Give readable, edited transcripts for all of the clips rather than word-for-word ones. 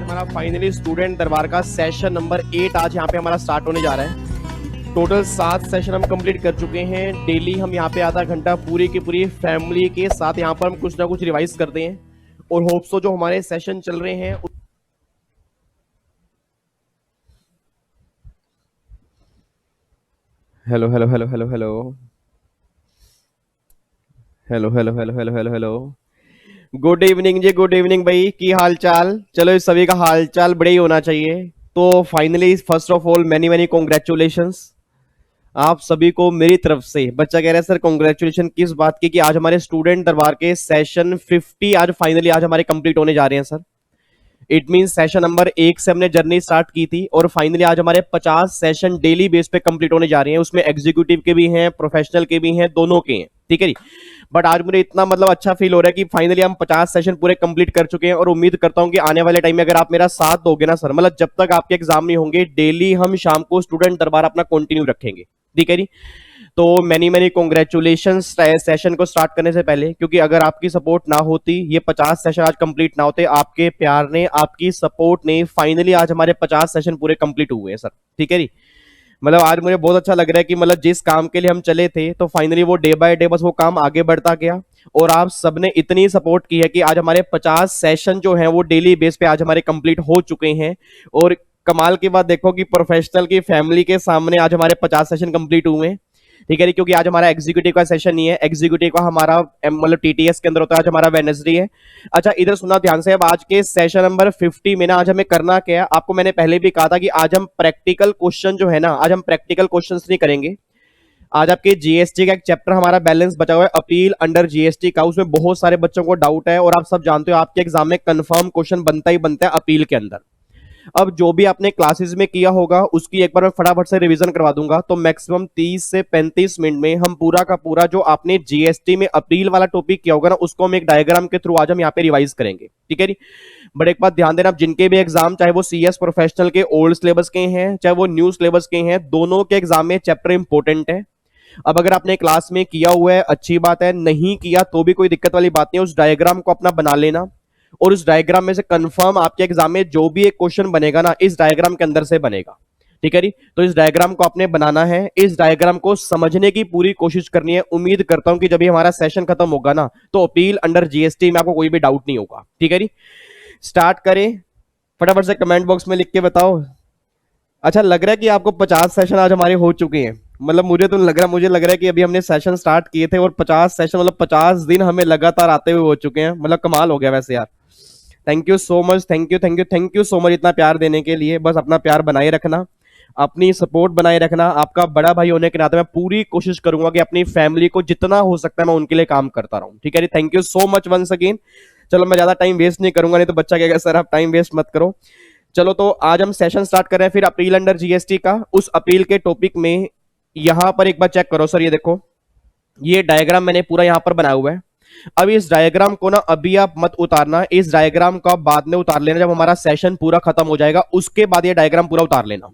हमारा finally student दरबार का सेशन नंबर 8 आज यहाँ पे हमारा स्टार्ट होने जा रहा है। टोटल 7 सेशन हम कंप्लीट कर चुके हैं। डेली हम यहाँ पे आधा घंटा पूरी की पूरी फैमिली के साथ यहाँ पर हम कुछ ना कुछ रिवाइज करते हैं और होप्स तो जो हमारे सेशन चल रहे हैं। Hello hello hello hello hello hello hello hello hello hello hello good evening जी, गुड इवनिंग भाई, की हाल चाल। चलो इस सभी का हाल चाल बड़े ही होना चाहिए। तो finally first of all many many congratulations आप सभी को मेरी तरफ से। बच्चा कह रहा है सर कॉन्ग्रेचुलेशन किस बात की, कि आज हमारे स्टूडेंट दरबार के सेशन 50 आज फाइनली आज हमारे कंप्लीट होने जा रहे हैं sir. It mean session number 1 से हमने जर्नी स्टार्ट की थी और फाइनली आज हमारे 50 सेशन डेली बेस पे कंप्लीट होने जा रहे हैं। उसमें एग्जीक्यूटिव के भी हैं, प्रोफेशनल के भी हैं, दोनों के हैं, ठीक है जी। बट आज मुझे इतना मतलब अच्छा फील हो रहा है कि फाइनली हम 50 सेशन पूरे कंप्लीट कर चुके हैं और उम्मीद करता हूं कि आने वाले टाइम में अगर आप मेरा साथ दोगे ना सर, मतलब जब तक आपके एग्जाम नहीं होंगे डेली हम शाम को स्टूडेंट दरबार अपना कंटिन्यू रखेंगे, ठीक है जी। तो मैनी मैनी कॉन्ग्रेचुलेशन सेशन को स्टार्ट करने से पहले, क्योंकि अगर आपकी सपोर्ट ना होती, ये 50 सेशन आज कंप्लीट ना होते, आपके प्यार ने, आपकी सपोर्ट ने फाइनली आज हमारे 50 सेशन पूरे कंप्लीट हुए हैं सर, ठीक है जी। मतलब आज मुझे बहुत अच्छा लग रहा है कि मतलब जिस काम के लिए हम चले थे तो फाइनली वो डे बाय डे बस वो काम आगे बढ़ता गया और आप सबने इतनी सपोर्ट की है कि आज हमारे 50 सेशन जो हैं वो डेली बेस पे आज हमारे कंप्लीट हो चुके हैं। और कमाल की बात देखो कि प्रोफेशनल की फैमिली के सामने आज हमारे 50 सेशन कंप्लीट हुए हैं, ठीक है। क्योंकि आज हमारा एग्जीक्यूटिव का सेशन नहीं है, एग्जीक्यूटिव का हमारा मतलब टीटीएस के अंदर होता है, आज हमारा वेडनेसडे है। अच्छा इधर सुना ध्यान से, अब आज के सेशन नंबर 50 में ना आज हमें करना क्या है, आपको मैंने पहले भी कहा था कि आज हम प्रैक्टिकल क्वेश्चन जो है ना, आज हम प्रैक्टिकल क्वेश्चन नहीं करेंगे। आज आपके जीएसटी का एक चैप्टर हमारा बैलेंस बचा हुआ है, अपील अंडर जीएसटी का। उसमें बहुत सारे बच्चों को डाउट है और आप सब जानते हो आपके एग्जाम में कंफर्म क्वेश्चन बनता ही बनता है अपील के अंदर। अब जो भी आपने क्लासेस में किया होगा उसकी एक बार मैं फटाफट से रिवीजन करवा दूंगा, तो मैक्सिमम 30 से 35 मिनट में हम पूरा का पूरा जो आपने जीएसटी में अपील वाला टॉपिक किया होगा ना, उसको हम एक डायग्राम के थ्रू आज हम यहाँ पे रिवाइज करेंगे, ठीक है जी। बट एक बात ध्यान देना, आप जिनके भी एग्जाम चाहे वो सीएस प्रोफेशनल के ओल्ड सिलेबस के हैं चाहे वो न्यू सिलेबस के हैं, दोनों के एग्जाम में चैप्टर इंपॉर्टेंट है। अब अगर आपने क्लास में किया हुआ है अच्छी बात है, नहीं किया तो भी कोई दिक्कत वाली बात नहीं है, उस डायग्राम को अपना बना लेना और उस डायग्राम में से कंफर्म आपके एग्जाम में जो भी एक क्वेश्चन बनेगा ना इस डायग्राम के अंदर से बनेगा, ठीक है जी। तो इस डायग्राम को आपने बनाना है, इस डायग्राम को समझने की पूरी कोशिश करनी है। उम्मीद करता हूं कि जब भी हमारा सेशन खत्म होगा ना तो अपील अंडर जीएसटी में आपको कोई भी डाउट नहीं होगा, ठीक है जी। स्टार्ट करें, फटाफट से कमेंट बॉक्स में लिख के बताओ। अच्छा लग रहा है कि आपको 50 सेशन आज हमारे हो चुके हैं, मतलब मुझे तो लग रहा है, मुझे लग रहा है कि अभी हमने सेशन स्टार्ट किए थे और 50 सेशन मतलब 50 दिन हमें लगातार आते हुए हो चुके हैं, मतलब कमाल हो गया वैसे यार। Thank you so much, thank you thank you thank you so much इतना प्यार देने के लिए। बस अपना प्यार बनाए रखना, अपनी सपोर्ट बनाए रखना। आपका बड़ा भाई होने के नाते मैं पूरी कोशिश करूंगा कि अपनी फैमिली को जितना हो सकता है मैं उनके लिए काम करता रहूं, ठीक है जी। Thank you so much once again. चलो मैं ज्यादा टाइम वेस्ट नहीं करूंगा, नहीं तो बच्चा कहेगा सर आप टाइम वेस्ट मत करो। चलो तो आज हम सेशन स्टार्ट कर रहे हैं फिर अपील अंडर जीएसटी का। उस अपील के टॉपिक में यहां पर एक बार चेक करो सर, ये देखो ये डायग्राम मैंने पूरा यहां पर बनाया हुआ है। अब इस डायग्राम को ना अभी आप मत उतारना, इस डायग्राम को आप बाद में उतार लेना, जब हमारा सेशन पूरा खत्म हो जाएगा उसके बाद ये डायग्राम पूरा उतार लेना।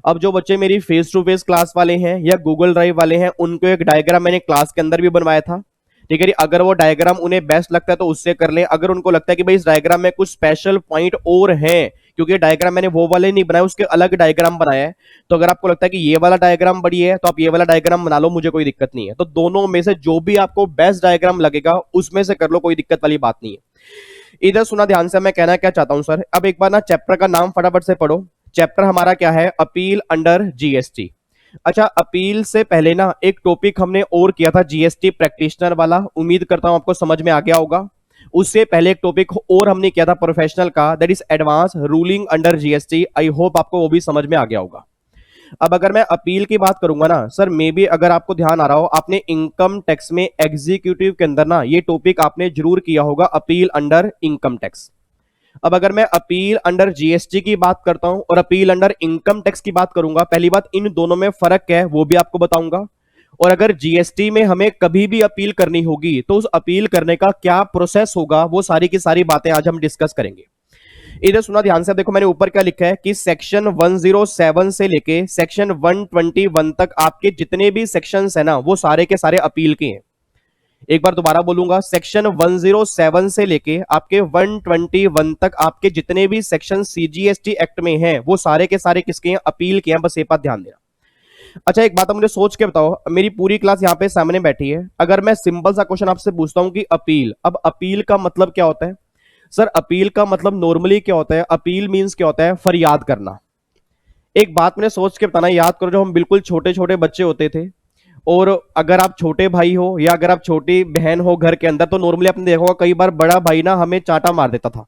अब जो बच्चे मेरी फेस टू फेस क्लास वाले हैं या गूगल ड्राइव वाले हैं उनको एक डायग्राम मैंने क्लास के अंदर भी बनवाया था, ठीक है। अगर वो डायग्राम उन्हें बेस्ट लगता है तो उससे कर लें। अगर उनको लगता है कि भाई इस डायग्राम में कुछ स्पेशल पॉइंट और हैं, क्योंकि डायग्राम मैंने वो वाले नहीं बनाए उसके अलग डायग्राम बनाया है, तो अगर आपको लगता है कि ये वाला डायग्राम बढ़िया है तो आप ये वाला डायग्राम बना लो, मुझे कोई दिक्कत नहीं है। तो दोनों में से जो भी आपको बेस्ट डायग्राम लगेगा उसमें से कर लो, कोई दिक्कत वाली बात नहीं है। इधर सुना ध्यान से, मैं कहना क्या चाहता हूं सर, अब एक बार ना चैप्टर का नाम फटाफट से पढ़ो। चैप्टर हमारा क्या है, अपील अंडर जीएसटी। अच्छा अपील से पहले ना एक टॉपिक हमने और किया था जीएसटी प्रैक्टिशनर वाला, उम्मीद करता हूं आपको समझ में आ गया होगा। उससे पहले एक टॉपिक और हमने किया था प्रोफेशनल का, that is advance ruling under GST. I hope आपको वो भी समझ में आ गया होगा। अब अगर मैं अपील की बात करूंगा ना सर, मे बी अगर आपको ध्यान आ रहा हो आपने इनकम टैक्स में एग्जीक्यूटिव के अंदर ना ये टॉपिक आपने जरूर किया होगा, अपील अंडर इनकम टैक्स। अब अगर मैं अपील अंडर जीएसटी की बात करता हूं और अपील अंडर इनकम टैक्स की बात करूंगा, पहली बात इन दोनों में फर्क क्या है वो भी आपको बताऊंगा। और अगर जीएसटी में हमें कभी भी अपील करनी होगी तो उस अपील करने का क्या प्रोसेस होगा, वो सारी की सारी बातें आज हम डिस्कस करेंगे। इधर सुना ध्यान से, देखो मैंने ऊपर क्या लिखा है कि सेक्शन 107 से लेके सेक्शन 121 तक आपके जितने भी सेक्शंस है ना, वो सारे के सारे अपील के हैं। एक बार दोबारा बोलूंगा, सेक्शन 107 से लेके आपके 121 तक आपके जितने भी सेक्शन सीजीएसटी एक्ट में हैं, वो सारे के सारे किसके हैं? अपील के हैं। बस ये बात ध्यान देना। अच्छा एक बात आप मुझे सोच के बताओ, मेरी पूरी क्लास यहाँ पे सामने बैठी है, अगर मैं सिंपल सा क्वेश्चन आपसे पूछता हूं कि अपील, अब अपील का मतलब क्या होता है? सर अपील का मतलब नॉर्मली क्या होता है? अपील मींस क्या होता है? फरियाद करना। एक बात मैंने सोच के बताना, याद करो, जब हम बिल्कुल छोटे छोटे बच्चे होते थे और अगर आप छोटे भाई हो या अगर आप छोटी बहन हो घर के अंदर, तो नॉर्मली आपने देखा होगा कई बार बड़ा भाई ना हमें चांटा मार देता था।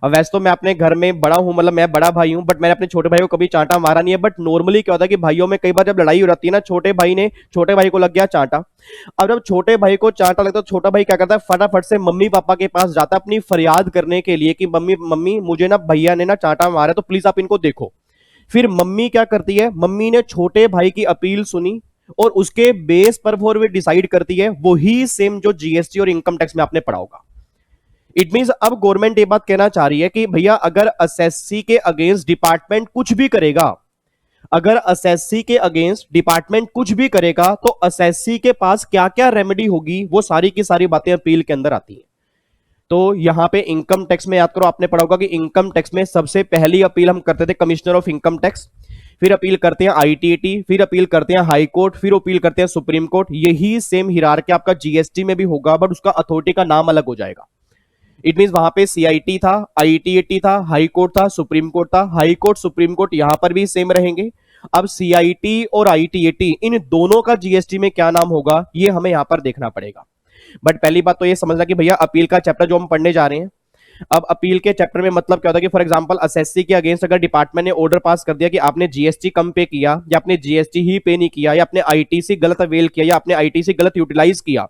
अब वैसे तो मैं अपने घर में बड़ा हूं, मतलब मैं बड़ा भाई हूं, बट मैंने अपने छोटे भाई को कभी चांटा मारा नहीं है। बट नॉर्मली क्या होता है कि भाइयों में कई बार जब लड़ाई हो जाती है ना, छोटे भाई ने छोटे भाई को लग गया चांटा। अब जब छोटे भाई को चांटा लगता है तो छोटा भाई क्या करता है? फटाफट से मम्मी पापा के पास जाता है अपनी फरियाद करने के लिए कि मम्मी मम्मी मुझे ना भैया ने ना चांटा मारा, तो प्लीज आप इनको देखो। फिर मम्मी क्या करती है? मम्मी ने छोटे भाई की अपील सुनी और उसके बेस पर वो डिसाइड करती है, वही सेम जो जीएसटी और इनकम टैक्स में आपने पढ़ा होगा। इट मींस अब गवर्नमेंट ये बात कहना चाह रही है कि भैया अगर एसएससी के अगेंस्ट डिपार्टमेंट कुछ भी करेगा, अगर एसएससी के अगेंस्ट डिपार्टमेंट कुछ भी करेगा तो एसएससी के पास क्या क्या रेमेडी होगी, वो सारी की सारी बातें अपील के अंदर आती है। तो यहां पे इनकम टैक्स में याद करो, आपने पढ़ा होगा कि इनकम टैक्स में सबसे पहली अपील हम करते थे कमिश्नर ऑफ इनकम टैक्स, फिर अपील करते हैं आईटीएटी, फिर अपील करते हैं हाई कोर्ट, फिर अपील करते हैं सुप्रीम कोर्ट। यही सेम हिरार्की आपका जीएसटी में भी होगा, बट उसका अथॉरिटी का नाम अलग हो जाएगा। इट मीन वहां पे सीआईटी था, आईटीएटी था, हाई कोर्ट था, सुप्रीम कोर्ट था। हाई कोर्ट सुप्रीम कोर्ट यहां पर भी सेम रहेंगे। अब सीआईटी और आईटीएटी इन दोनों का जीएसटी में क्या नाम होगा, ये हमें यहां पर देखना पड़ेगा। बट पहली बात तो ये समझना कि भैया अपील का चैप्टर जो हम पढ़ने जा रहे हैं, अब अपील के चैप्टर में मतलब क्या होता है कि फॉर एग्जांपल एसएससी के अगेंस्ट अगर डिपार्टमेंट ने ऑर्डर पास कर दिया कि आपने जीएसटी कम पे किया या आपने जीएसटी ही पे नहीं किया या आपने आईटीसी गलत अवेल किया या आपने आईटीसी गलत यूटिलाइज किया,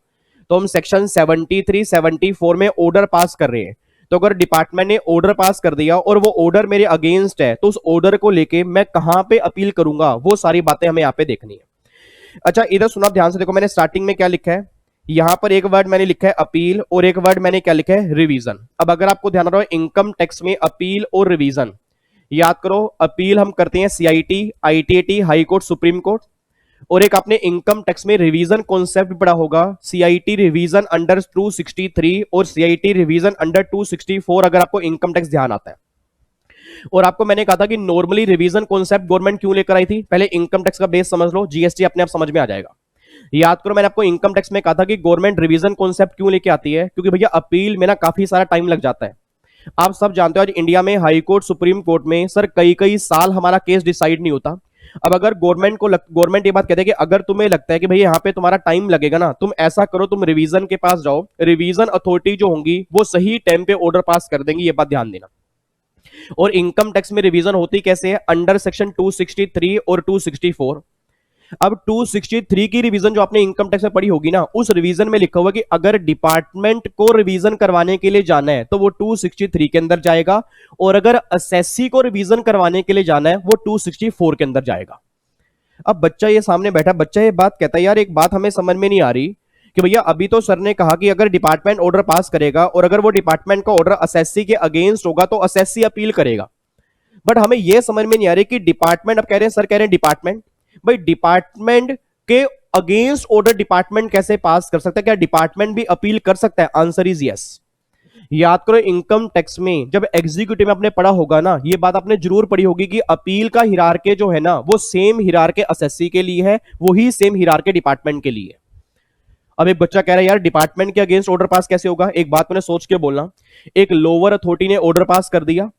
तो हम सेक्शन 73 74 में ऑर्डर पास कर रहे हैं। तो अगर डिपार्टमेंट ने ऑर्डर पास कर दिया और वो ऑर्डर मेरे अगेंस्ट है, तो उस ऑर्डर को लेके मैं कहां पे अपील करूंगा, वो सारी बातें हमें यहां पे देखनी है। अच्छा इधर सुना ध्यान से, देखो मैंने स्टार्टिंग में क्या लिखा है, यहां पर एक वर्ड मैंने लिखा है अपील और एक वर्ड मैंने क्या लिखा है? रिवीजन। अब अगर आपको ध्यान रहो, इनकम टैक्स में अपील और रिवीजन, याद करो, अपील हम करते हैं CIT, ITAT, high court, supreme court. और एक आपने इनकम टैक्स में रिवीजन कॉन्सेप्ट पढ़ा होगा, सीआईटी रिवीजन अंडर 263 और सीआईटी रिवीजन अंडर 264, अगर आपको इनकम टैक्स ध्यान आता है। और आपको मैंने कहा था कि नॉर्मली रिवीजन कॉन्सेप्ट गवर्नमेंट क्यों लेकर आई थी? पहले इनकम टैक्स का बेस समझ लो, जीएसटी अपने आप समझ में आ जाएगा। याद करो मैंने आपको इनकम टैक्स में कहा था कि गवर्नमेंट रिवीजन कॉन्सेप्ट क्यों लेके आती है, क्योंकि भैया अपील में ना काफी सारा टाइम लग जाता है। आप सब जानते हो आज इंडिया में हाई कोर्ट सुप्रीम कोर्ट में सर कई कई साल हमारा केस डिसाइड नहीं होता। अब अगर गवर्नमेंट ये बात कहते हैं कि अगर तुम्हें लगता है कि भैया यहाँ पे तुम्हारा टाइम लगेगा ना, तुम ऐसा करो, तुम रिवीजन के पास जाओ, रिवीजन अथॉरिटी जो होंगी वो सही टाइम पे ऑर्डर पास कर देंगी, ये बात ध्यान देना। और इनकम टैक्स में रिवीजन होती कैसे है? अंडर सेक्शन 263 और 264। अब 263 की रिवीजन जो आपने इनकम टैक्स में पढ़ी होगी ना, उस रिवीजन में लिखा हुआ कि अगर डिपार्टमेंट को रिवीजन करवाने के लिए जाना है तो वो 263 के अंदर जाएगा, और अगर एसएससी को रिवीजन करवाने के लिए जाना है वो 264 के अंदर जाएगा। अब बच्चा ये सामने बैठा बच्चा ये बात कहता है, यार एक बात हमें समझ में नहीं आ रही कि भैया अभी तो सर ने कहा कि अगर डिपार्टमेंट ऑर्डर पास करेगा और अगर वो डिपार्टमेंट का ऑर्डर एसएससी के अगेंस्ट होगा तो एसएससी अपील करेगा। बट हमें यह समझ में नहीं आ रही कि डिपार्टमेंट, अब कह रहे हैं सर, कह रहे हैं डिपार्टमेंट, भाई डिपार्टमेंट के अगेंस्ट ऑर्डर डिपार्टमेंट कैसे पास कर सकता है? क्या डिपार्टमेंट भी अपील कर सकता है? Answer is yes. याद करो इनकम टैक्स में जब एग्जीक्यूटिव में आपने पढ़ा होगा ना, ये बात आपने जरूर पढ़ी होगी कि अपील का हिरारके जो है ना, वो सेम हिरारके एसएससी के लिए है, वही सेम हिरारके डिपार्टमेंट के लिए। अब एक बच्चा कह रहा है यार डिपार्टमेंट के अगेंस्ट ऑर्डर पास कैसे होगा? एक बात मैंने सोच के बोलना, एक लोअर अथॉरिटी ने ऑर्डर पास कर दिया,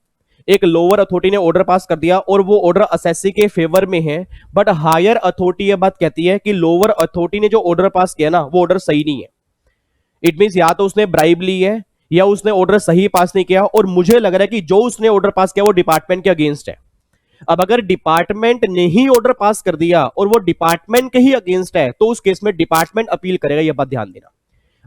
एक लोअर अथॉरिटी ने ऑर्डर पास कर दिया और वो ऑर्डर एसएससी के फेवर में है, बट हायर अथॉरिटी ये बात कहती है कि लोअर अथॉरिटी ने जो ऑर्डर पास किया ना, वो ऑर्डर सही नहीं है। इट मींस या तो उसने ब्राइब ली है या उसने ऑर्डर सही पास नहीं किया, और मुझे लग रहा है कि जो उसने ऑर्डर पास किया वो डिपार्टमेंट के अगेंस्ट है। अब अगर डिपार्टमेंट ने ही ऑर्डर पास कर दिया और वो डिपार्टमेंट के ही अगेंस्ट है, तो उस केस में डिपार्टमेंट अपील करेगा, यह बात ध्यान देना।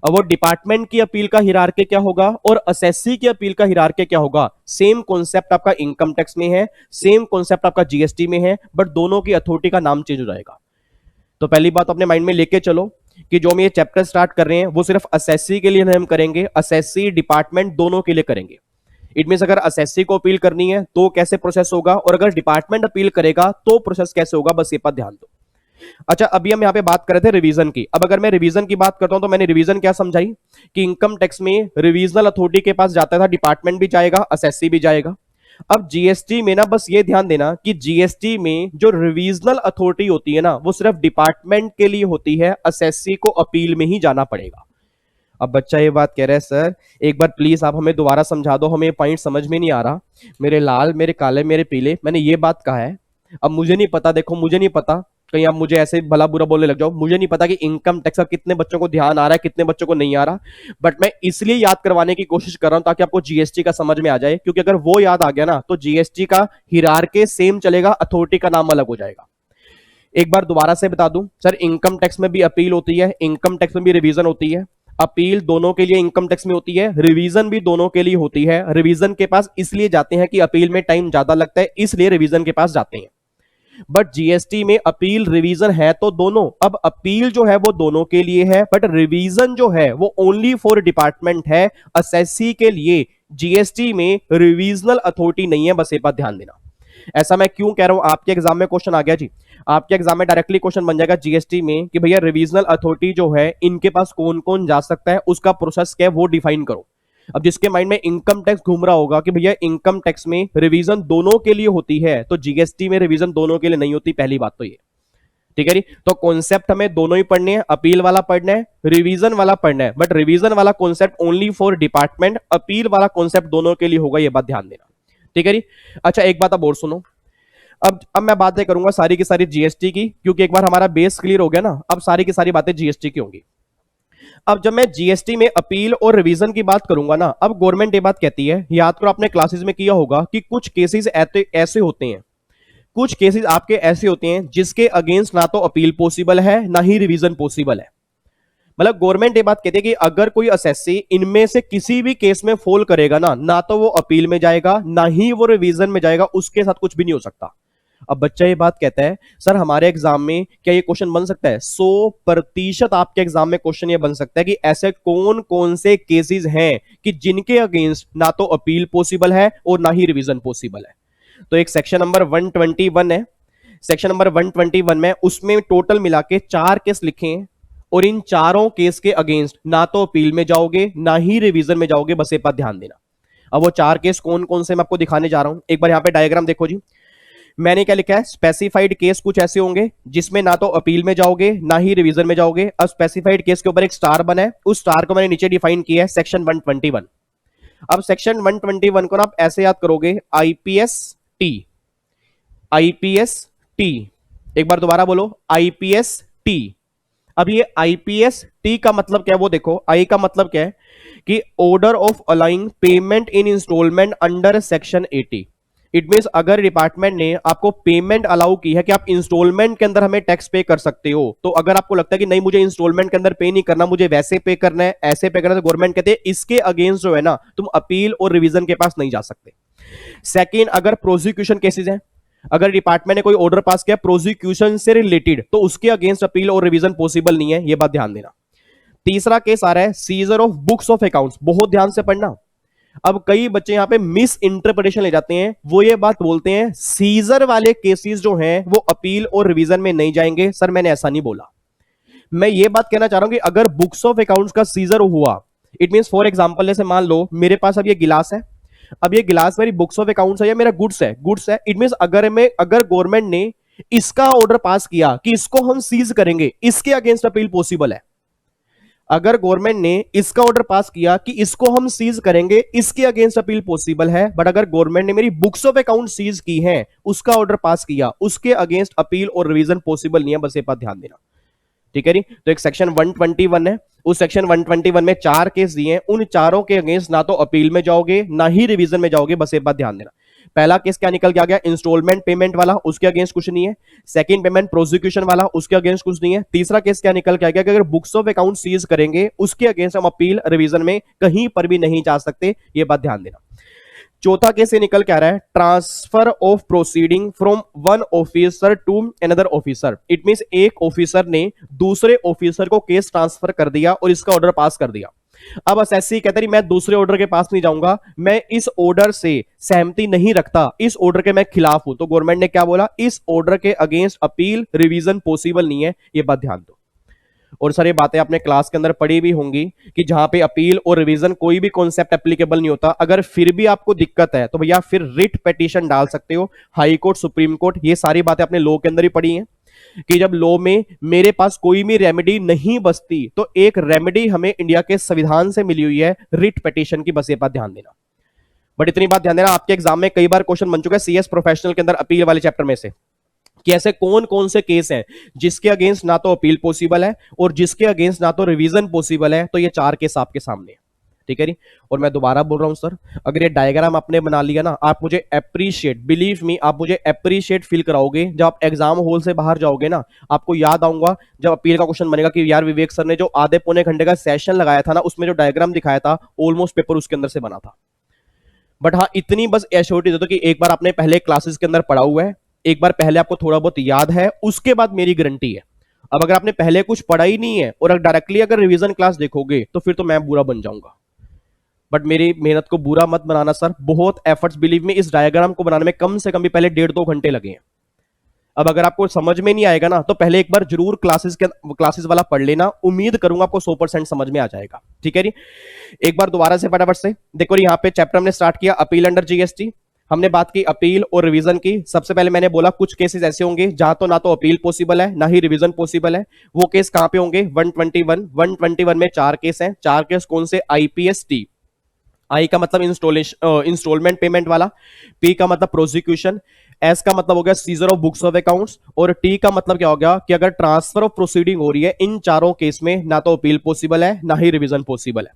अब वो डिपार्टमेंट की अपील का हिरार्की क्या होगा और असेसी की अपील का हिरार्की क्या होगा। सेम कॉन्सेप्ट आपका इनकम टैक्स में है, सेम कॉन्सेप्ट आपका जीएसटी में है, बट दोनों की अथॉरिटी का नाम चेंज हो जाएगा। तो पहली बात अपने माइंड में लेके चलो कि जो हम ये चैप्टर स्टार्ट कर रहे हैं वो सिर्फ असेसी के लिए हम करेंगे, असेसी डिपार्टमेंट दोनों के लिए करेंगे। इट मीन अगर असेसी को अपील करनी है तो कैसे प्रोसेस होगा, और अगर डिपार्टमेंट अपील करेगा तो प्रोसेस कैसे होगा, बस ये पर ध्यान दो। अच्छा, अभी हम यहां पे बात कर रहे थे रिवीजन की। अब अगर मैं रिवीजन की बात करता हूं तो मैंने रिवीजन क्या समझाई कि इनकम टैक्स में रिवीजनल अथॉरिटी के पास जाता था, डिपार्टमेंट भी जाएगा, असेसी भी जाएगा। अब जीएसटी में ना बस ये ध्यान देना कि जीएसटी में जो रिवीजनल अथॉरिटी होती है ना वो सिर्फ डिपार्टमेंट के लिए होती है, असेसी को अपील में ही जाना पड़ेगा। अब बच्चा ये बात कह रहा है सर एक बार प्लीज आप हमें दोबारा समझा दो, हमें पॉइंट समझ में नहीं आ रहा, मेरे लाल मेरे काले मेरे पीले, मैंने ये बात कहा है। अब मुझे नहीं पता, देखो मुझे नहीं पता, कहीं आप मुझे ऐसे भला बुरा बोलने लग जाओ, मुझे नहीं पता कि इनकम टैक्स का कितने बच्चों को ध्यान आ रहा है कितने बच्चों को नहीं आ रहा, बट मैं इसलिए याद करवाने की कोशिश कर रहा हूं ताकि आपको जीएसटी का समझ में आ जाए, क्योंकि अगर वो याद आ गया ना तो जीएसटी का हिरार्की सेम चलेगा, अथॉरिटी का नाम अलग हो जाएगा। एक बार दोबारा से बता दूं सर, इनकम टैक्स में भी अपील होती है, इनकम टैक्स में भी रिवीजन होती है। अपील दोनों के लिए इनकम टैक्स में होती है, रिवीजन भी दोनों के लिए होती है। रिवीजन के पास इसलिए जाते हैं कि अपील में टाइम ज्यादा लगता है, इसलिए रिवीजन के पास जाते हैं। बट जीएसटी में अपील रिवीजन है तो दोनों, अब अपील जो है वो दोनों के लिए है, बट रिवीजन जो है वो ओनली फॉर डिपार्टमेंट है, असेसी के लिए जीएसटी में रिवीजनल अथॉरिटी नहीं है, बस एक बात ध्यान देना। ऐसा मैं क्यों कह रहा हूं, आपके एग्जाम में क्वेश्चन आ गया जी, आपके एग्जाम में डायरेक्टली क्वेश्चन बन जाएगा जीएसटी में कि भैया रिवीजनल अथॉरिटी जो है इनके पास कौन कौन जा सकता है, उसका प्रोसेस क्या है वो डिफाइन करो। अब जिसके माइंड में इनकम टैक्स घूम रहा होगा कि भैया इनकम टैक्स में रिवीजन दोनों के लिए होती है तो जीएसटी में रिवीजन दोनों के लिए नहीं होती, पहली बात तो ये, ठीक है जी। तो कॉन्सेप्ट हमें दोनों ही पढ़ने हैं, अपील वाला पढ़ना है, रिवीजन वाला पढ़ना है, बट रिवीजन वाला concept only for department, appeal वाला कॉन्सेप्ट दोनों के लिए होगा, ये बात ध्यान देना, ठीक है जी। अच्छा एक बात अब और सुनो, अब मैं बातें करूंगा सारी की सारी जीएसटी की, क्योंकि एक बार हमारा बेस क्लियर हो गया ना, अब सारी की सारी बातें जीएसटी की होंगी। अब जब मैं जीएसटी में अपील और रिवीजन की बात करूंगा ना, अब गवर्नमेंट ये बात कहती है, याद करो आपने क्लासेस में किया होगा कि कुछ केसेस ऐसे होते हैं, कुछ केसेस आपके ऐसे होते हैं जिसके अगेंस्ट ना तो अपील पॉसिबल है ना ही रिवीजन पॉसिबल है। मतलब गवर्नमेंट ये बात कहती है कि अगर कोई असेसी इनमें से किसी भी केस में फॉल करेगा ना, ना तो वो अपील में जाएगा ना ही वो रिवीजन में जाएगा, उसके साथ कुछ भी नहीं हो सकता। अब बच्चा ये बात कहता है सर हमारे एग्जाम में क्या ये क्वेश्चन बन सकता है, 100% आपके एग्जाम में क्वेश्चन ये बन सकता है कि ऐसे कौन कौन से केसेस हैं कि जिनके अगेंस्ट ना तो अपील पॉसिबल है और ना ही रिवीजन पॉसिबल है। तो एक सेक्शन नंबर 121 है, सेक्शन नंबर 121 में उसमें टोटल मिला के 4 केस लिखे हैं, और इन चारों केस के अगेंस्ट ना तो अपील में जाओगे ना ही रिवीजन में जाओगे, बस ये बात ध्यान देना। अब वो 4 केस कौन कौन से मैं आपको दिखाने जा रहा हूं, एक बार यहां पे डायग्राम देखो जी। मैंने क्या लिखा है, स्पेसिफाइड केस कुछ ऐसे होंगे जिसमें ना तो अपील में जाओगे ना ही रिवीजन में जाओगे। अब स्पेसिफाइड केस के ऊपर एक स्टार बना है, उस स्टार को मैंने नीचे डिफाइन किया है सेक्शन 121। अब सेक्शन 121 को ना आप ऐसे याद करोगे, आईपीएस टी, आईपीएस टी, एक बार दोबारा बोलो, आईपीएस टी। अब ये आईपीएस टी का मतलब क्या है वो देखो, आई का मतलब क्या है कि order of allowing payment in instalment under section 80। It means अगर डिपार्टमेंट ने आपको पेमेंट अलाउ की है कि आप इंस्टॉलमेंट के अंदर हमें टैक्स पे कर सकते हो, तो अगर आपको लगता है कि नहीं मुझे इंस्टॉलमेंट के अंदर पे नहीं करना, मुझे वैसे पे करना है, ऐसे पे करना है, तो गवर्नमेंट कहते हैं इसके अगेंस्ट जो है ना तुम अपील और रिवीजन के पास नहीं जा सकते। सेकेंड, अगर प्रोसिक्यूशन केसेस हैं, अगर डिपार्टमेंट ने कोई ऑर्डर पास किया प्रोसिक्यूशन से रिलेटेड, तो उसके अगेंस्ट अपील और रिवीजन पॉसिबल नहीं है, यह बात ध्यान देना। तीसरा केस आ रहा है scissor of books of accounts, बहुत ध्यान से पढ़ना। अब कई बच्चे यहां पे मिस इंटरप्रिटेशन ले जाते हैं, वो ये बात बोलते हैं सीजर वाले केसेस जो हैं वो अपील और रिवीजन में नहीं जाएंगे। सर मैंने ऐसा नहीं बोला, मैं ये बात कहना चाह रहा हूं कि अगर बुक्स ऑफ अकाउंट्स का सीजर हुआ, इट मींस फॉर एग्जांपल जैसे मान लो मेरे पास अब ये गिलास है, अब ये गिलास मेरी बुक्स ऑफ अकाउंट्स है या मेरा गुड्स है, गुड्स है। इट मींस अगर गवर्नमेंट ने इसका ऑर्डर पास किया कि इसको हम सीज करेंगे, इसके अगेंस्ट अपील पॉसिबल है। अगर गवर्नमेंट ने इसका ऑर्डर पास किया कि इसको हम सीज करेंगे, इसके अगेंस्ट अपील पॉसिबल है। बट अगर गवर्नमेंट ने मेरी बुक्स ऑफ अकाउंट सीज की है, उसका ऑर्डर पास किया, उसके अगेंस्ट अपील और रिवीजन पॉसिबल नहीं है, बस ये बात ध्यान देना, ठीक है जी। तो एक सेक्शन 121 है, उस सेक्शन 121 में 4 केस दिए हैं, उन चारों के अगेंस्ट ना तो अपील में जाओगे ना ही रिवीजन में जाओगे, बस ये बात ध्यान देना। पहला केस क्या निकल के आ गया, इंस्टॉलमेंट पेमेंट वाला, उसके अगेंस्ट कुछ नहीं है। सेकंड पेमेंट प्रोसिक्यूशन वाला, उसके अगेंस्ट कुछ नहीं है। तीसरा केस क्या निकल के आ गया कि अगर बुक्स ऑफ अकाउंट सीज करेंगे उसके अगेंस्ट हम अपील रिवीजन में कहीं पर भी नहीं जा सकते, ये बात ध्यान देना। चौथा केस ये निकल के आ रहा है, transfer of proceeding from one officer to another officer. It means एक ऑफिसर ने दूसरे ऑफिसर को केस ट्रांसफर कर दिया और इसका ऑर्डर पास कर दिया। अब एसएससी कहता है मैं दूसरे ऑर्डर के पास नहीं जाऊंगा, मैं इस ऑर्डर से सहमति नहीं रखता, इस ऑर्डर के मैं खिलाफ हूं। तो गवर्नमेंट ने क्या बोला, इस ऑर्डर के अगेंस्ट अपील रिवीजन पॉसिबल नहीं है, ये बात ध्यान दो। और सर ये बातें आपने क्लास के अंदर पढ़ी भी होंगी कि जहां पे अपील और रिवीजन कोई भी कॉन्सेप्ट एप्लीकेबल नहीं होता, अगर फिर भी आपको दिक्कत है तो भैया फिर रिट पिटीशन डाल सकते हो, हाई कोर्ट, सुप्रीम कोर्ट। ये सारी बातें आपने लॉ के अंदर ही पढ़ी हैं कि जब लॉ में मेरे पास कोई भी रेमेडी नहीं बचती तो एक रेमेडी हमें इंडिया के संविधान से मिली हुई है, रिट पिटीशन की। बस ये बात ध्यान देना। बट इतनी बात ध्यान देना, आपके एग्जाम में कई बार क्वेश्चन बन चुका है सीएस प्रोफेशनल के अंदर अपील वाले चैप्टर में से कि ऐसे कौन कौन से केस हैं जिसके अगेंस्ट ना तो अपील पॉसिबल है और जिसके अगेंस्ट ना तो रिवीजन पॉसिबल है। तो ये चार केस आपके सामने है, ठीक है जी। और मैं दोबारा बोल रहा हूं सर, अगर ये डायग्राम आपने बना लिया ना, आप मुझे अप्रिशिएट, बिलीव मी, आप मुझे अप्रिशिएट फील कराओगे जब आप एग्जाम हॉल से बाहर जाओगे ना। आपको याद आऊंगा जब अपील का क्वेश्चन बनेगा कि यार विवेक सर ने जो आधे पौने घंटे का सेशन लगाया था ना, उसमें जो डायग्राम दिखाया था ऑलमोस्ट पेपर उसके अंदर से बना था। बट हाँ, इतनी बस एश्योरिटी दे दो कि एक बार आपने पहले क्लासेस के अंदर पढ़ा हुआ है, एक बार पहले आपको थोड़ा बहुत याद है, उसके बाद मेरी गारंटी है। अब अगर आपने पहले कुछ पढ़ा ही नहीं है और डायरेक्टली अगर रिवीजन क्लास देखोगे तो फिर तो मैं बुरा बन जाऊंगा। बट मेरी मेहनत को बुरा मत बनाना सर, बहुत एफर्ट्स, बिलीव में, इस डायग्राम को बनाने में कम से कम भी पहले 1.5-2 घंटे लगे हैं। अब अगर आपको समझ में नहीं आएगा ना तो पहले एक बार जरूर क्लासेस वाला पढ़ लेना, उम्मीद करूंगा आपको 100% समझ में आ जाएगा, ठीक है जी। एक बार दोबारा से फटाफट से देखो, यहाँ पे चैप्टर हमने स्टार्ट किया अपील अंडर जीएसटी। हमने बात की अपील और रिवीजन की। सबसे पहले मैंने बोला कुछ केसेस ऐसे होंगे जहां तो ना तो अपील पॉसिबल है ना ही रिवीजन पॉसिबल है। वो केस कहां पे होंगे, 121 में 4 केस हैं। 4 केस कौन से, आईपीएसटी। आई का मतलब इंस्टॉलमेंट पेमेंट वाला, पी का मतलब प्रोसिक्यूशन, एस का मतलब हो गया scissor of books of accounts, और टी का मतलब क्या हो गया कि अगर ट्रांसफर ऑफ प्रोसीडिंग हो रही है। इन चारों केस में ना तो अपील पॉसिबल है ना ही रिवीजन पॉसिबल है।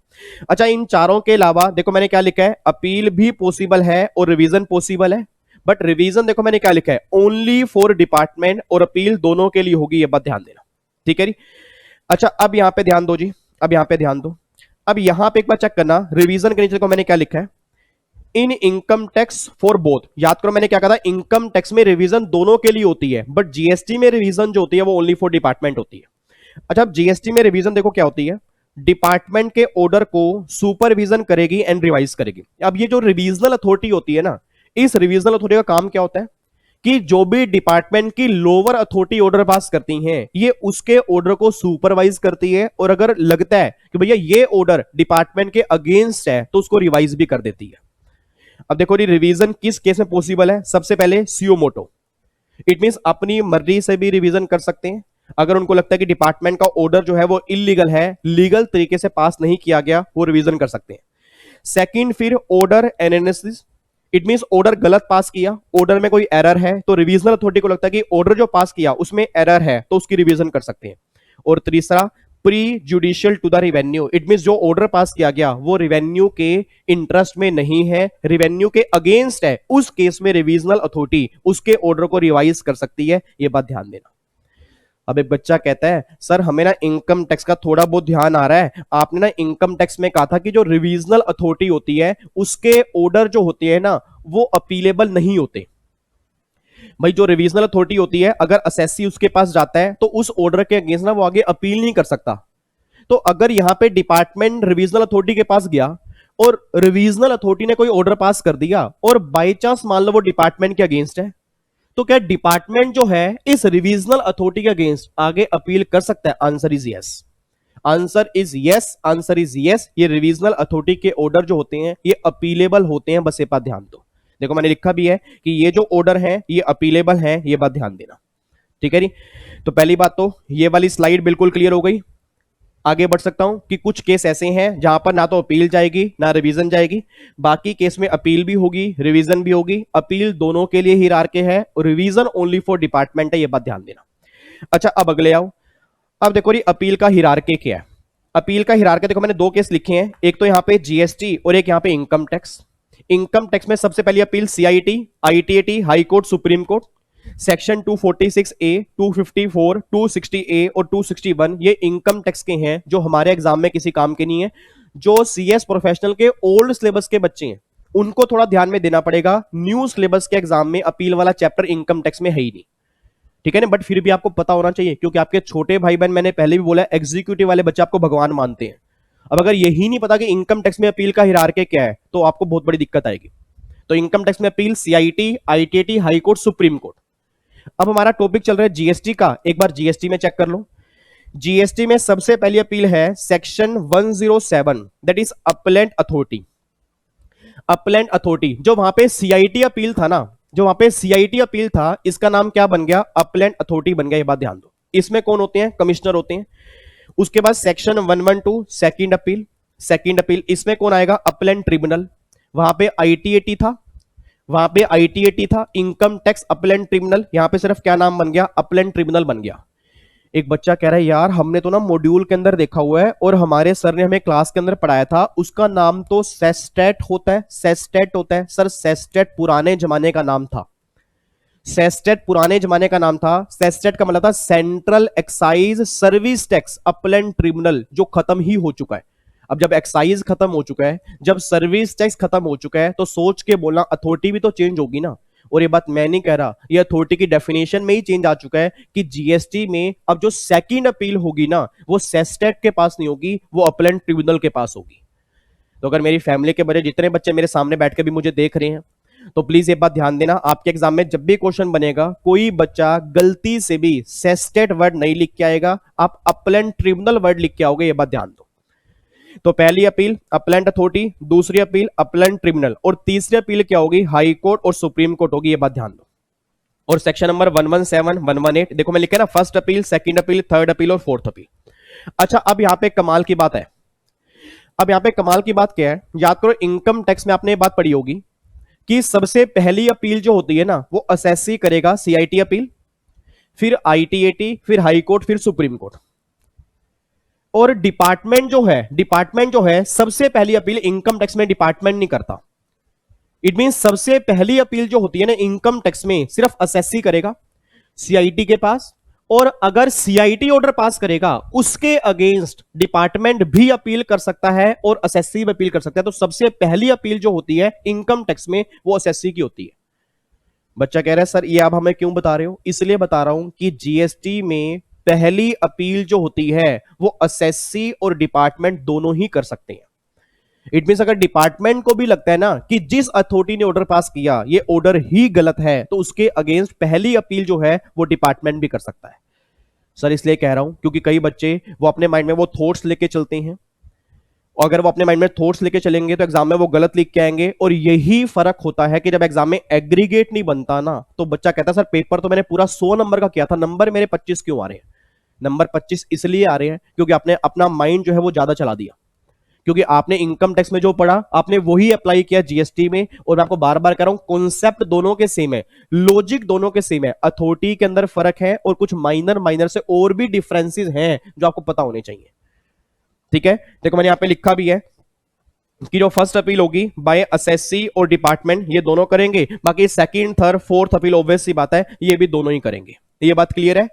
अच्छा, इन चारों के अलावा देखो मैंने क्या लिखा है, अपील भी पॉसिबल है और रिवीजन पॉसिबल है। बट रिवीजन देखो मैंने क्या लिखा है, ओनली फॉर डिपार्टमेंट, और अपील दोनों के लिए होगी, ये बात ध्यान देना, ठीक है जी। अच्छा, अब यहां पे ध्यान दो जी, अब यहां पे ध्यान दो। अब यहां पे एक बार चेक करना, रिवीजन के नीचे को मैंने क्या लिखा है, इन इनकम टैक्स फॉर बोथ। याद करो मैंने क्या कहा था, इनकम टैक्स में रिवीजन दोनों के लिए होती है, बट जीएसटी में रिवीजन जो होती है वो ओनली फॉर डिपार्टमेंट होती है। अच्छा, अब जीएसटी में रिवीजन देखो क्या होती है, डिपार्टमेंट के ऑर्डर को सुपरविजन करेगी एंड रिवाइज करेगी। अब ये जो रिवीजनल अथॉरिटी होती है ना, इस रिवीजनल अथॉरिटी का काम क्या होता है कि जो भी डिपार्टमेंट की लोअर अथॉरिटी ऑर्डर पास करती हैं, ये उसके ऑर्डर को सुपरवाइज करती है, और अगर लगता है कि भैया ये ऑर्डर डिपार्टमेंट के अगेंस्ट है तो उसको रिवाइज भी कर देती है। अब देखो रिवीजन किस केस में पॉसिबल है, सबसे पहले सीओ मोटो। इट मींस अपनी मर्जी से भी रिवीजन कर सकते हैं। अगर उनको लगता है कि डिपार्टमेंट का ऑर्डर जो है वो इलीगल है, लीगल तरीके से पास नहीं किया गया, वो रिवीजन कर सकते हैं। सेकंड, फिर order analysis. It means order गलत पास किया, ऑर्डर में कोई एरर है, तो रिवीजनल अथॉरिटी को लगता है कि ऑर्डर जो पास किया उसमें एरर है, तो उसकी रिवीजन कर सकते हैं। और तीसरा, prejudicial to the revenue. It means जो ऑर्डर पास किया गया वो रिवेन्यू के इंटरेस्ट में नहीं है, रिवेन्यू के अगेंस्ट है, उस केस में रिवीजनल अथॉरिटी उसके ऑर्डर को रिवाइज कर सकती है, ये बात ध्यान देना। अब एक बच्चा कहता है सर हमें ना इनकम टैक्स का थोड़ा बहुत ध्यान आ रहा है, आपने ना इनकम टैक्स में कहा था कि जो रिवीजनल अथॉरिटी होती है उसके ऑर्डर जो होते हैं ना वो अपीलेबल नहीं होते। भाई जो रिवीजनल अथॉरिटी होती है, अगर असेसी उसके पास जाता है तो उस ऑर्डर के अगेंस्ट ना वो आगे अपील नहीं कर सकता। तो अगर यहां पे डिपार्टमेंट रिवीजनल अथॉरिटी के पास गया और रिवीजनल अथॉरिटी ने कोई ऑर्डर पास कर दिया और बाई चांस मान लो वो डिपार्टमेंट के अगेंस्ट है, तो क्या डिपार्टमेंट जो है इस रिवीजनल अथॉरिटी के अगेंस्ट आगे अपील कर सकता है? Answer is yes, answer is yes, answer is yes. ये रिवीजनल अथॉरिटी के ऑर्डर जो होते हैं ये अपीलेबल होते हैं, बस ये बात ध्यान दो। देखो मैंने लिखा भी है कि ये जो ऑर्डर है ये अपीलेबल है, ये बात ध्यान देना, ठीक है जी। तो पहली बात तो ये वाली स्लाइड बिल्कुल क्लियर हो गई। आगे बढ़ सकता हूं कि कुछ केस ऐसे हैं जहां पर ना तो अपील जाएगी ना रिवीजन जाएगी, बाकी केस में अपील भी होगी रिवीजन भी होगी। अपील दोनों के लिए हीरार्की है और रिवीजन ओनली फॉर डिपार्टमेंट है, ये बात ध्यान देना। अच्छा, अब अगले आओ। अब देखो ये अपील का हीरार्की क्या है। अपील का हीरार्की देखो मैंने 2 केस लिखे हैं, एक तो यहां पे जीएसटी और एक यहां पे इनकम टैक्स। इनकम टैक्स में सबसे पहली appeal CIT, ITAT, high court, supreme court. Section 246 ए, 254, 260 ए और 261 ये इनकम टैक्स के हैं जो हमारे एग्जाम में किसी काम के नहीं है। जो सीएस प्रोफेशनल के ओल्ड सिलेबस के बच्चे हैं उनको थोड़ा ध्यान में देना पड़ेगा। न्यू सिलेबस के एग्जाम में अपील वाला चैप्टर इनकम टैक्स में है ही नहीं, ठीक है ना। बट फिर भी आपको पता होना चाहिए क्योंकि आपके छोटे भाई बहन, मैंने पहले भी बोला, एग्जीक्यूटिव वाले बच्चे आपको भगवान मानते हैं। अब अगर यही नहीं पता कि इनकम टैक्स में अपील का हिरार्की क्या है तो आपको बहुत बड़ी दिक्कत आएगी। तो इनकम टैक्स में appeal CIT, ITT, high court, supreme court. अब हमारा टॉपिक चल रहा है जीएसटी का। एक बार जीएसटी में चेक कर लो। जीएसटी में सबसे पहली अपील है section 107, that is upland authority. Upland authority, जो वहां पे सीआईटी अपील था ना, जो वहां पे सीआईटी अपील था, इसका नाम क्या बन गया? अपलैंड अथॉरिटी बन गया। ये बात ध्यान दो। इसमें कौन होते हैं? कमिश्नर होते हैं। उसके बाद section 112 second appeal. Second appeal इसमें कौन आएगा? Upland tribunal. वहां पे आईटीएटी था, वहां पे आईटीएटी था, इनकम टैक्स अपलैंड ट्रिब्यूनल। यहां पे सिर्फ क्या नाम बन गया? अपलैंड ट्रिब्यूनल बन गया। एक बच्चा कह रहा है यार हमने तो ना मॉड्यूल के अंदर देखा हुआ है और हमारे सर ने हमें क्लास के अंदर पढ़ाया था, उसका नाम तो सेस्टेट होता है। सेस्टेट होता है सर, सेस्टेट पुराने जमाने का नाम था। सेस्टेट पुराने जमाने का नाम था। सेस्टेट का मतलब था central excise service tax upland tribunal, जो खत्म ही हो चुका है। अब जब एक्साइज खत्म हो चुका है, जब सर्विस टैक्स खत्म हो चुका है, तो सोच के बोलना अथॉरिटी भी तो चेंज होगी ना। और ये बात मैं नहीं कह रहा, ये अथॉरिटी की डेफिनेशन में ही चेंज आ चुका है कि जीएसटी में अब जो सेकंड अपील होगी ना, वो सेस्टेट के पास नहीं होगी, वो अपलैंड ट्रिब्यूनल के पास होगी। तो अगर मेरी फैमिली के बड़े जितने बच्चे मेरे सामने बैठ के भी मुझे देख रहे हैं, तो प्लीज ये बात ध्यान देना, आपके एग्जाम में जब भी क्वेश्चन बनेगा, कोई बच्चा गलती से भी सेस्टेट वर्ड नहीं लिख के आएगा, आप अपलैंड ट्रिब्यूनल वर्ड लिख के आओगे। ये बात ध्यान दो। तो पहली अपील अपलैंड अथॉरिटी, दूसरी अपील अपलैंड ट्रिब्यूनल, और तीसरी अपील क्या होगी? हाई कोर्ट और सुप्रीम कोर्ट होगी। ये बात ध्यान दो। और सेक्शन नंबर 117, 118 देखो मैं लिखा ना, first appeal, second appeal, third appeal और फोर्थ अपील। अच्छा, अब यहां पे कमाल की बात है। अब यहां पे कमाल की बात क्या है? याद करो, इनकम टैक्स में आपने ये बात पढ़ी होगी कि सबसे पहली अपील जो होती है ना, वो असेसी करेगा सीआईटी अपील, फिर आईटीएटी, फिर हाई कोर्ट, फिर सुप्रीम कोर्ट। और डिपार्टमेंट जो है सबसे पहली अपील इनकम टैक्स में डिपार्टमेंट नहीं करता। इट मीन सबसे पहली अपील जो होती है ना इनकम टैक्स में, सिर्फ असेसी करेगा सीआईटी के पास, और अगर सीआईटी ऑर्डर पास करेगा उसके अगेंस्ट डिपार्टमेंट भी अपील कर सकता है और असेसी भी अपील कर सकता है। तो सबसे पहली अपील जो होती है इनकम टैक्स में, वो असेसी की होती है। बच्चा कह रहा है सर ये आप हमें क्यों बता रहे हो? इसलिए बता रहा हूं कि जीएसटी में पहली अपील जो होती है वो असेसी और डिपार्टमेंट दोनों ही कर सकते हैं। इट मींस अगर डिपार्टमेंट को भी लगता है ना कि जिस अथॉरिटी ने ऑर्डर पास किया ये ऑर्डर ही गलत है, तो उसके अगेंस्ट पहली अपील जो है वो डिपार्टमेंट भी कर सकता है। सर इसलिए कह रहा हूं क्योंकि कई बच्चे वो अपने माइंड में वो थॉट्स लेके चलते हैं, और अगर वो अपने माइंड में थॉट्स लेके चलेंगे तो एग्जाम में वो गलत लिख के आएंगे। और यही फर्क होता है कि जब एग्जाम में एग्रीगेट नहीं बनता ना, तो बच्चा कहता है सर पेपर तो मैंने पूरा 100 नंबर का किया था, नंबर मेरे 25 क्यों आ रहे हैं? नंबर 25 इसलिए आ रहे हैं क्योंकि आपने अपना माइंड जो है वो ज्यादा चला दिया, क्योंकि आपने इनकम टैक्स में जो पढ़ा आपने वही अप्लाई किया जीएसटी में। और मैं आपको बार बार कह रहा हूं, कॉन्सेप्ट दोनों के सेम है, लॉजिक दोनों के सेम है, अथॉरिटी के अंदर फर्क है और कुछ माइनर से और भी डिफरेंसेस हैं जो आपको पता होने चाहिए। ठीक है, देखो मैंने यहां पे लिखा भी है कि जो फर्स्ट अपील होगी बाय असेसी और डिपार्टमेंट, ये दोनों करेंगे। बाकी second, third, fourth appeal obvious सी बात है ये भी दोनों ही करेंगे। ये बात क्लियर है?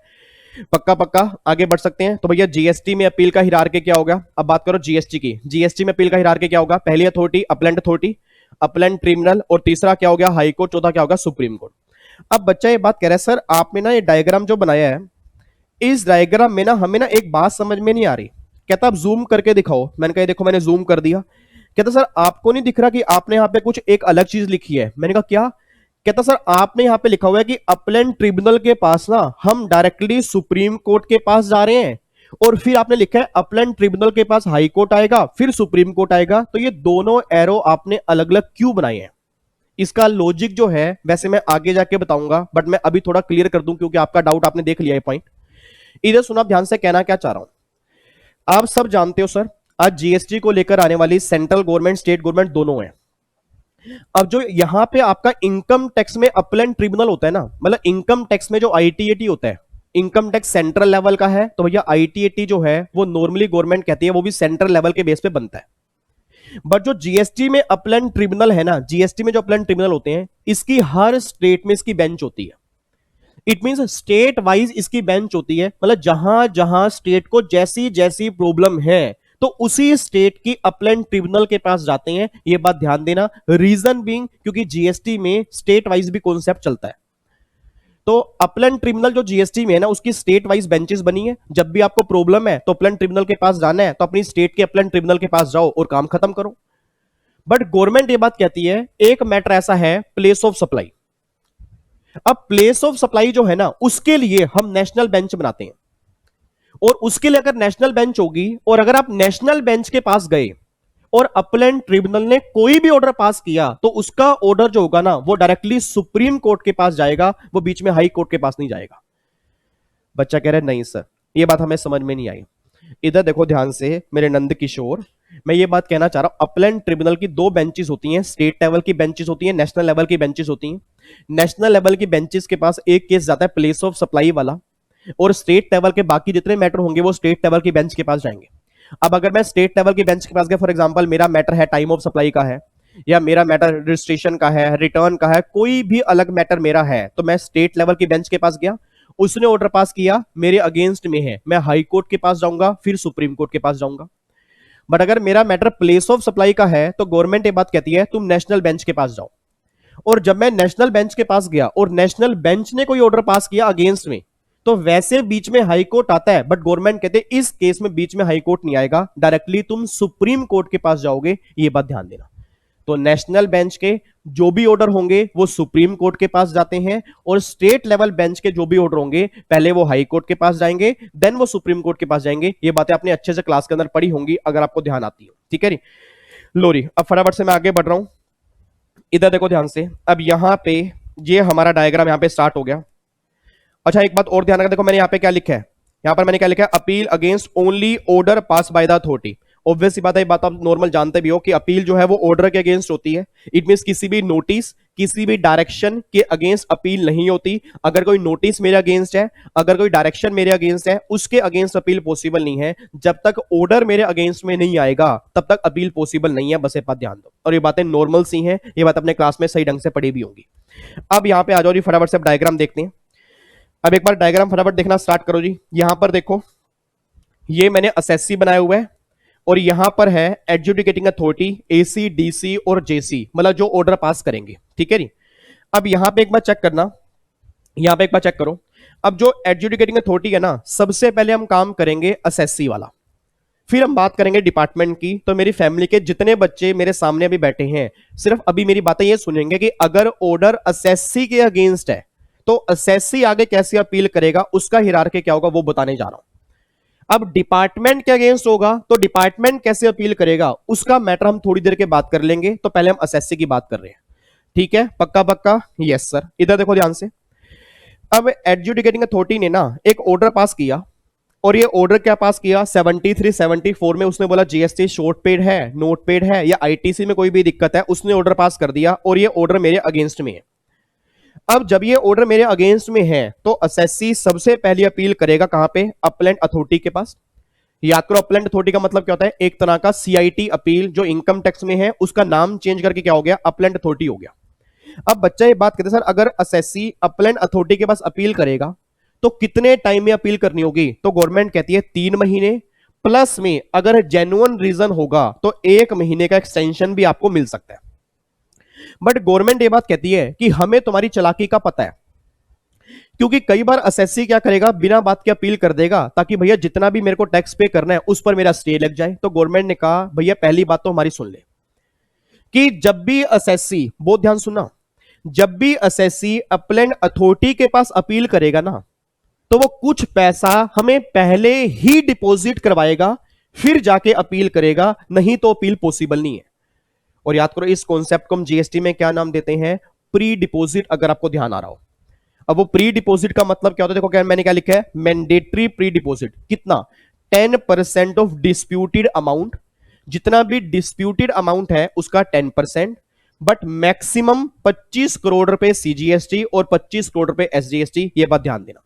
पक्का आगे बढ़ सकते हैं। तो भैया जीएसटी में अपील का हिरार्की क्या होगा? अब बात करो जीएसटी की। जीएसटी में अपील का हिरार्की क्या होगा? पहली अथॉरिटी अथॉरिटी, अपलैंड ट्रिब्यूनल, और तीसरा क्या हो गया? हाई कोर्ट, चौथा क्या होगा? Supreme court. अब बच्चा ये बात कह रहा है सर आपने ना ये डायग्राम जो बनाया है, इस डायग्राम में ना हमें ना एक बात समझ में नहीं आ रही। कहता आप जूम करके दिखाओ। मैंने कहा देखो मैंने जूम कर दिया। कहता सर आपको नहीं दिख रहा कि आपने यहां पे कुछ एक अलग चीज लिखी है? मैंने कहा क्या? कहता सर आपने यहां पे लिखा हुआ है कि अपलैंड ट्रिब्यूनल के पास ना हम डायरेक्टली सुप्रीम कोर्ट के पास जा रहे हैं, और फिर आपने लिखा है अपलैंड ट्रिब्यूनल के पास हाई कोर्ट आएगा, फिर सुप्रीम कोर्ट आएगा। तो ये दोनों एरो आपने अलग अलग क्यों बनाए हैं? इसका लॉजिक जो है वैसे मैं आगे जाके बताऊंगा, बट मैं अभी थोड़ा क्लियर कर दूं क्योंकि आपका डाउट आपने देख लिया है पॉइंट। इधर सुना ध्यान से, कहना क्या चाह रहा हूं। आप सब जानते हो सर आज जीएसटी को लेकर आने वाली सेंट्रल गवर्नमेंट स्टेट गवर्नमेंट दोनों है। अब जो यहां पे आपका इनकम टैक्स में अपलैंड ट्रिब्यूनल होता है ना, मतलब इनकम टैक्स में जो आईटीएटी होता है, इनकम टैक्स सेंट्रल लेवल का है, तो भैया आईटीएटी जो है वो नॉर्मली गवर्नमेंट कहती है वो भी सेंट्रल लेवल के बेस पे बनता है। बट जो जीएसटी में अपलाइन ट्रिब्यूनल है ना, जीएसटी में जो अपलाइन ट्रिब्यूनल होते हैं, इसकी हर स्टेट में इसकी बेंच होती है। इट मींस स्टेट वाइज इसकी बेंच होती है, मतलब जहां जहां स्टेट को जैसी जैसी प्रॉब्लम है तो उसी स्टेट की अपलाइन ट्रिब्यूनल के पास जाते हैं। ये बात ध्यान देना, रीजन बीइंग क्योंकि जीएसटी में स्टेट वाइज भी कॉन्सेप्ट चलता है। तो अपलाइन ट्रिब्यूनल जो जीएसटी में है ना, उसकी स्टेट वाइज बेंचेस बनी है। जब भी आपको प्रॉब्लम है तो अपलाइन ट्रिब्यूनल के पास जाना है, तो अपनी स्टेट के अपलाइन ट्रिब्यूनल के पास जाओ और काम खत्म करो। बट गवर्नमेंट ये बात कहती है, एक मैटर ऐसा है प्लेस ऑफ सप्लाई। अब प्लेस ऑफ सप्लाई जो है ना, उसके लिए हम नेशनल बेंच बनाते हैं। और उसके लिए अगर नेशनल बेंच होगी, और अगर आप नेशनल बेंच के पास गए और अपलाइन ट्रिब्यूनल ने कोई भी ऑर्डर पास किया, तो उसका ऑर्डर जो होगा ना, वो डायरेक्टली सुप्रीम कोर्ट के पास जाएगा, वो बीच में हाई कोर्ट के पास नहीं जाएगा। बच्चा कह रहा है नहीं सर, ये बात हमें समझ में नहीं आई। इधर देखो ध्यान से मेरे नंद किशोर, मैं ये बात कहना चाह रहा हूं, अपलाइन ट्रिब्यूनल की दो बेंचेस होती हैं, स्टेट लेवल की बेंचेस होती हैं, नेशनल लेवल की बेंचेस होती हैं। नेशनल लेवल की बेंचेस के पास एक केस जाता है प्लेस ऑफ सप्लाई वाला, और स्टेट लेवल के बाकी जितने मैटर होंगे वो स्टेट लेवल की बेंच के पास जाएंगे। अब अगर मैं स्टेट लेवल की बेंच के पास गया, फॉर एग्जांपल मेरा मैटर है टाइम ऑफ सप्लाई का है, या मेरा मैटर रजिस्ट्रेशन का है, रिटर्न का है, कोई भी अलग मैटर मेरा है, तो मैं स्टेट लेवल की बेंच के पास गया, उसने ऑर्डर पास किया, मेरे अगेंस्ट में है, मैं हाई कोर्ट के पास जाऊंगा, फिर सुप्रीम कोर्ट के पास जाऊंगा। बट अगर मेरा मैटर प्लेस ऑफ सप्लाई का है, तो गवर्नमेंट ये बात कहती है तुम नेशनल बेंच के पास जाओ। और जब मैं नेशनल बेंच के पास गया और नेशनल बेंच ने कोई ऑर्डर पास किया अगेंस्ट में, तो वैसे बीच में हाई कोर्ट आता है, बट गवर्नमेंट कहते हैं इस केस में बीच में हाई कोर्ट नहीं आएगा, डायरेक्टली तुम सुप्रीम कोर्ट के पास जाओगे। ये बात ध्यान देना। तो नेशनल बेंच के जो भी ऑर्डर होंगे वो सुप्रीम कोर्ट के पास जाते हैं, और स्टेट लेवल बेंच के जो भी ऑर्डर होंगे पहले वो हाई कोर्ट के पास जाएंगे, देन वो सुप्रीम कोर्ट के पास जाएंगे। ये बातें आपने अच्छे से क्लास के अंदर पढ़ी होंगी अगर आपको ध्यान आती हो, ठीक है री। लोरी, अब फटाफट से मैं आगे बढ़ रहा हूं। इधर देखो ध्यान से, अब यहां पे ये हमारा डायग्राम यहां पे स्टार्ट हो गया। अच्छा एक बात और ध्यान रखना, देखो मैंने यहां पे क्या लिखा है, यहां पर मैंने क्या लिखा है, appeal against only order pass by the authority. Obvious बात है, बात आप नॉर्मल जानते भी हो कि अपील जो है वो ऑर्डर के अगेंस्ट होती है। इट मींस किसी भी नोटिस, किसी भी डायरेक्शन के अगेंस्ट अपील नहीं होती। अगर कोई नोटिस मेरे अगेंस्ट है, अगर कोई डायरेक्शन मेरे अगेंस्ट है, उसके अगेंस्ट अपील पॉसिबल नहीं है। जब तक ऑर्डर मेरे अगेंस्ट में नहीं आएगा तब तक अपील पॉसिबल नहीं है, बस ये बात ध्यान दो। और ये बातें नॉर्मल सी हैं, ये बात अपने क्लास में सही ढंग से पढ़ी भी होंगी। अब यहां पे आ जाओ जी, फटाफट से डायग्राम देखते हैं। अब एक बार डायग्राम फटाफट देखना स्टार्ट करो जी। यहां पर देखो, ये मैंने असेसी बनाया हुआ है, और यहां पर है एडजुडिकेटिंग अथॉरिटी, एसी, डीसी और जेसी, मतलब जो ऑर्डर पास करेंगे, ठीक है जी। अब यहां पे एक बार चेक करना, यहां पे एक बार चेक करो। अब जो एडजुडिकेटिंग अथॉरिटी है ना, सबसे पहले हम काम करेंगे असेसी वाला, फिर हम बात करेंगे डिपार्टमेंट की। तो मेरी फैमिली के जितने बच्चे मेरे सामने अभी बैठे हैं, सिर्फ अभी मेरी बातें ये सुनेंगे कि अगर ऑर्डर असेसी के अगेंस्ट है तो असेसी आगे कैसे अपील करेगा, उसका हिरार्की क्या होगा वो बताने जा रहा हूं। अब डिपार्टमेंट के अगेंस्ट होगा तो डिपार्टमेंट कैसे अपील करेगा, उसका मैटर हम थोड़ी देर के बात कर लेंगे। तो पहले हम असेसी की बात कर रहे हैं, ठीक है, पक्का पक्का, यस सर। इधर देखो ध्यान से, अब एडजुडिकेटिंग अथॉरिटी ने ना एक ऑर्डर पास किया, और ये ऑर्डर क्या पास किया, 73 74 में उसने बोला जीएसटी शॉर्ट पेड है, नोट पेड है, या आईटीसी में कोई भी दिक्कत है, उसने ऑर्डर पास कर दिया, और ये ऑर्डर मेरे अगेंस्ट में है। अब जब ये ऑर्डर मेरे अगेंस्ट में है तो असेसी सबसे पहली अपील करेगा कहां पे, अपलेंट अथॉरिटी के पास। याद करो, अपलेंट अथॉरिटी का मतलब क्या होता है, एक तरह का सीआईटी अपील, जो इनकम टैक्स में है उसका नाम चेंज करके क्या हो गया, अपलेंट अथॉरिटी हो गया। अब बच्चा ये बात कहते हैं सर, अगर असेसी अपलेंट अथॉरिटी के पास अपील करेगा तो कितने टाइम में अपील करनी होगी, तो गवर्नमेंट कहती है 3 महीने, प्लस में अगर जेन्युइन रीजन होगा तो 1 महीने का एक्सटेंशन भी आपको मिल सकता है। बट गवर्नमेंट ये बात कहती है कि हमें तुम्हारी चालाकी का पता है, क्योंकि कई बार असेसी क्या करेगा, बिना बात के अपील कर देगा, ताकि भैया जितना भी मेरे को टैक्स पे करना है उस पर मेरा स्टे लग जाए। तो गवर्नमेंट ने कहा भैया पहली बात तो हमारी सुन ले, कि जब भी असेसी, बहुत ध्यान सुनना, जब भी असेसी अपलेंट अथॉरिटी के पास अपील करेगा ना, तो वो कुछ पैसा हमें पहले ही डिपॉजिट करवाएगा, फिर जाके अपील करेगा, नहीं तो अपील पॉसिबल नहीं है। और याद करो, इस कॉन्सेप्ट को हम जीएसटी में क्या नाम देते हैं, प्री डिपॉजिट, अगर आपको ध्यान आ रहा हो। अब वो प्री डिपॉजिट का मतलब क्या होता है, देखो क्या मैंने क्या लिखा है, मैंडेटरी प्री डिपॉजिट। कितना, 10% ऑफ डिस्प्यूटेड अमाउंट, जितना भी डिस्प्यूटेड अमाउंट है उसका 10%, बट मैक्सिमम 25 करोड़ रुपए सीजीएसटी और 25 करोड़ रुपए एसजीएसटी। ये बात ध्यान देना,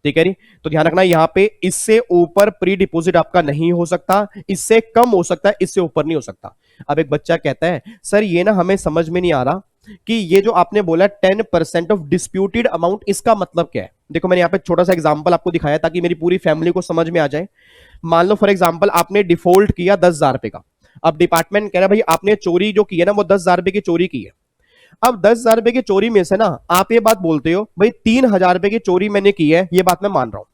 ठीक है जी। तो ध्यान रखना, यहां पे इससे ऊपर प्री डिपॉजिट आपका नहीं हो सकता, इससे कम हो सकता है, इससे ऊपर नहीं हो सकता। अब एक बच्चा कहता है सर ये ना हमें समझ में नहीं आ रहा कि ये जो आपने बोला 10% ऑफ डिस्प्यूटेड अमाउंट, इसका मतलब क्या है। देखो मैंने यहाँ पे छोटा सा एग्जांपल आपको दिखाया ताकि मेरी पूरी फैमिली को समझ में आ जाए। मान लो फॉर एग्जांपल आपने डिफॉल्ट किया 10,000 रुपए का। अब डिपार्टमेंट कह रहा है भाई आपने चोरी जो की है ना वो 10,000 रुपए की चोरी की है। अब 10,000 रुपए की चोरी में से ना आप ये बात बोलते हो भाई 3,000 रुपए की चोरी मैंने की है, ये बात मैं मान रहा हूं।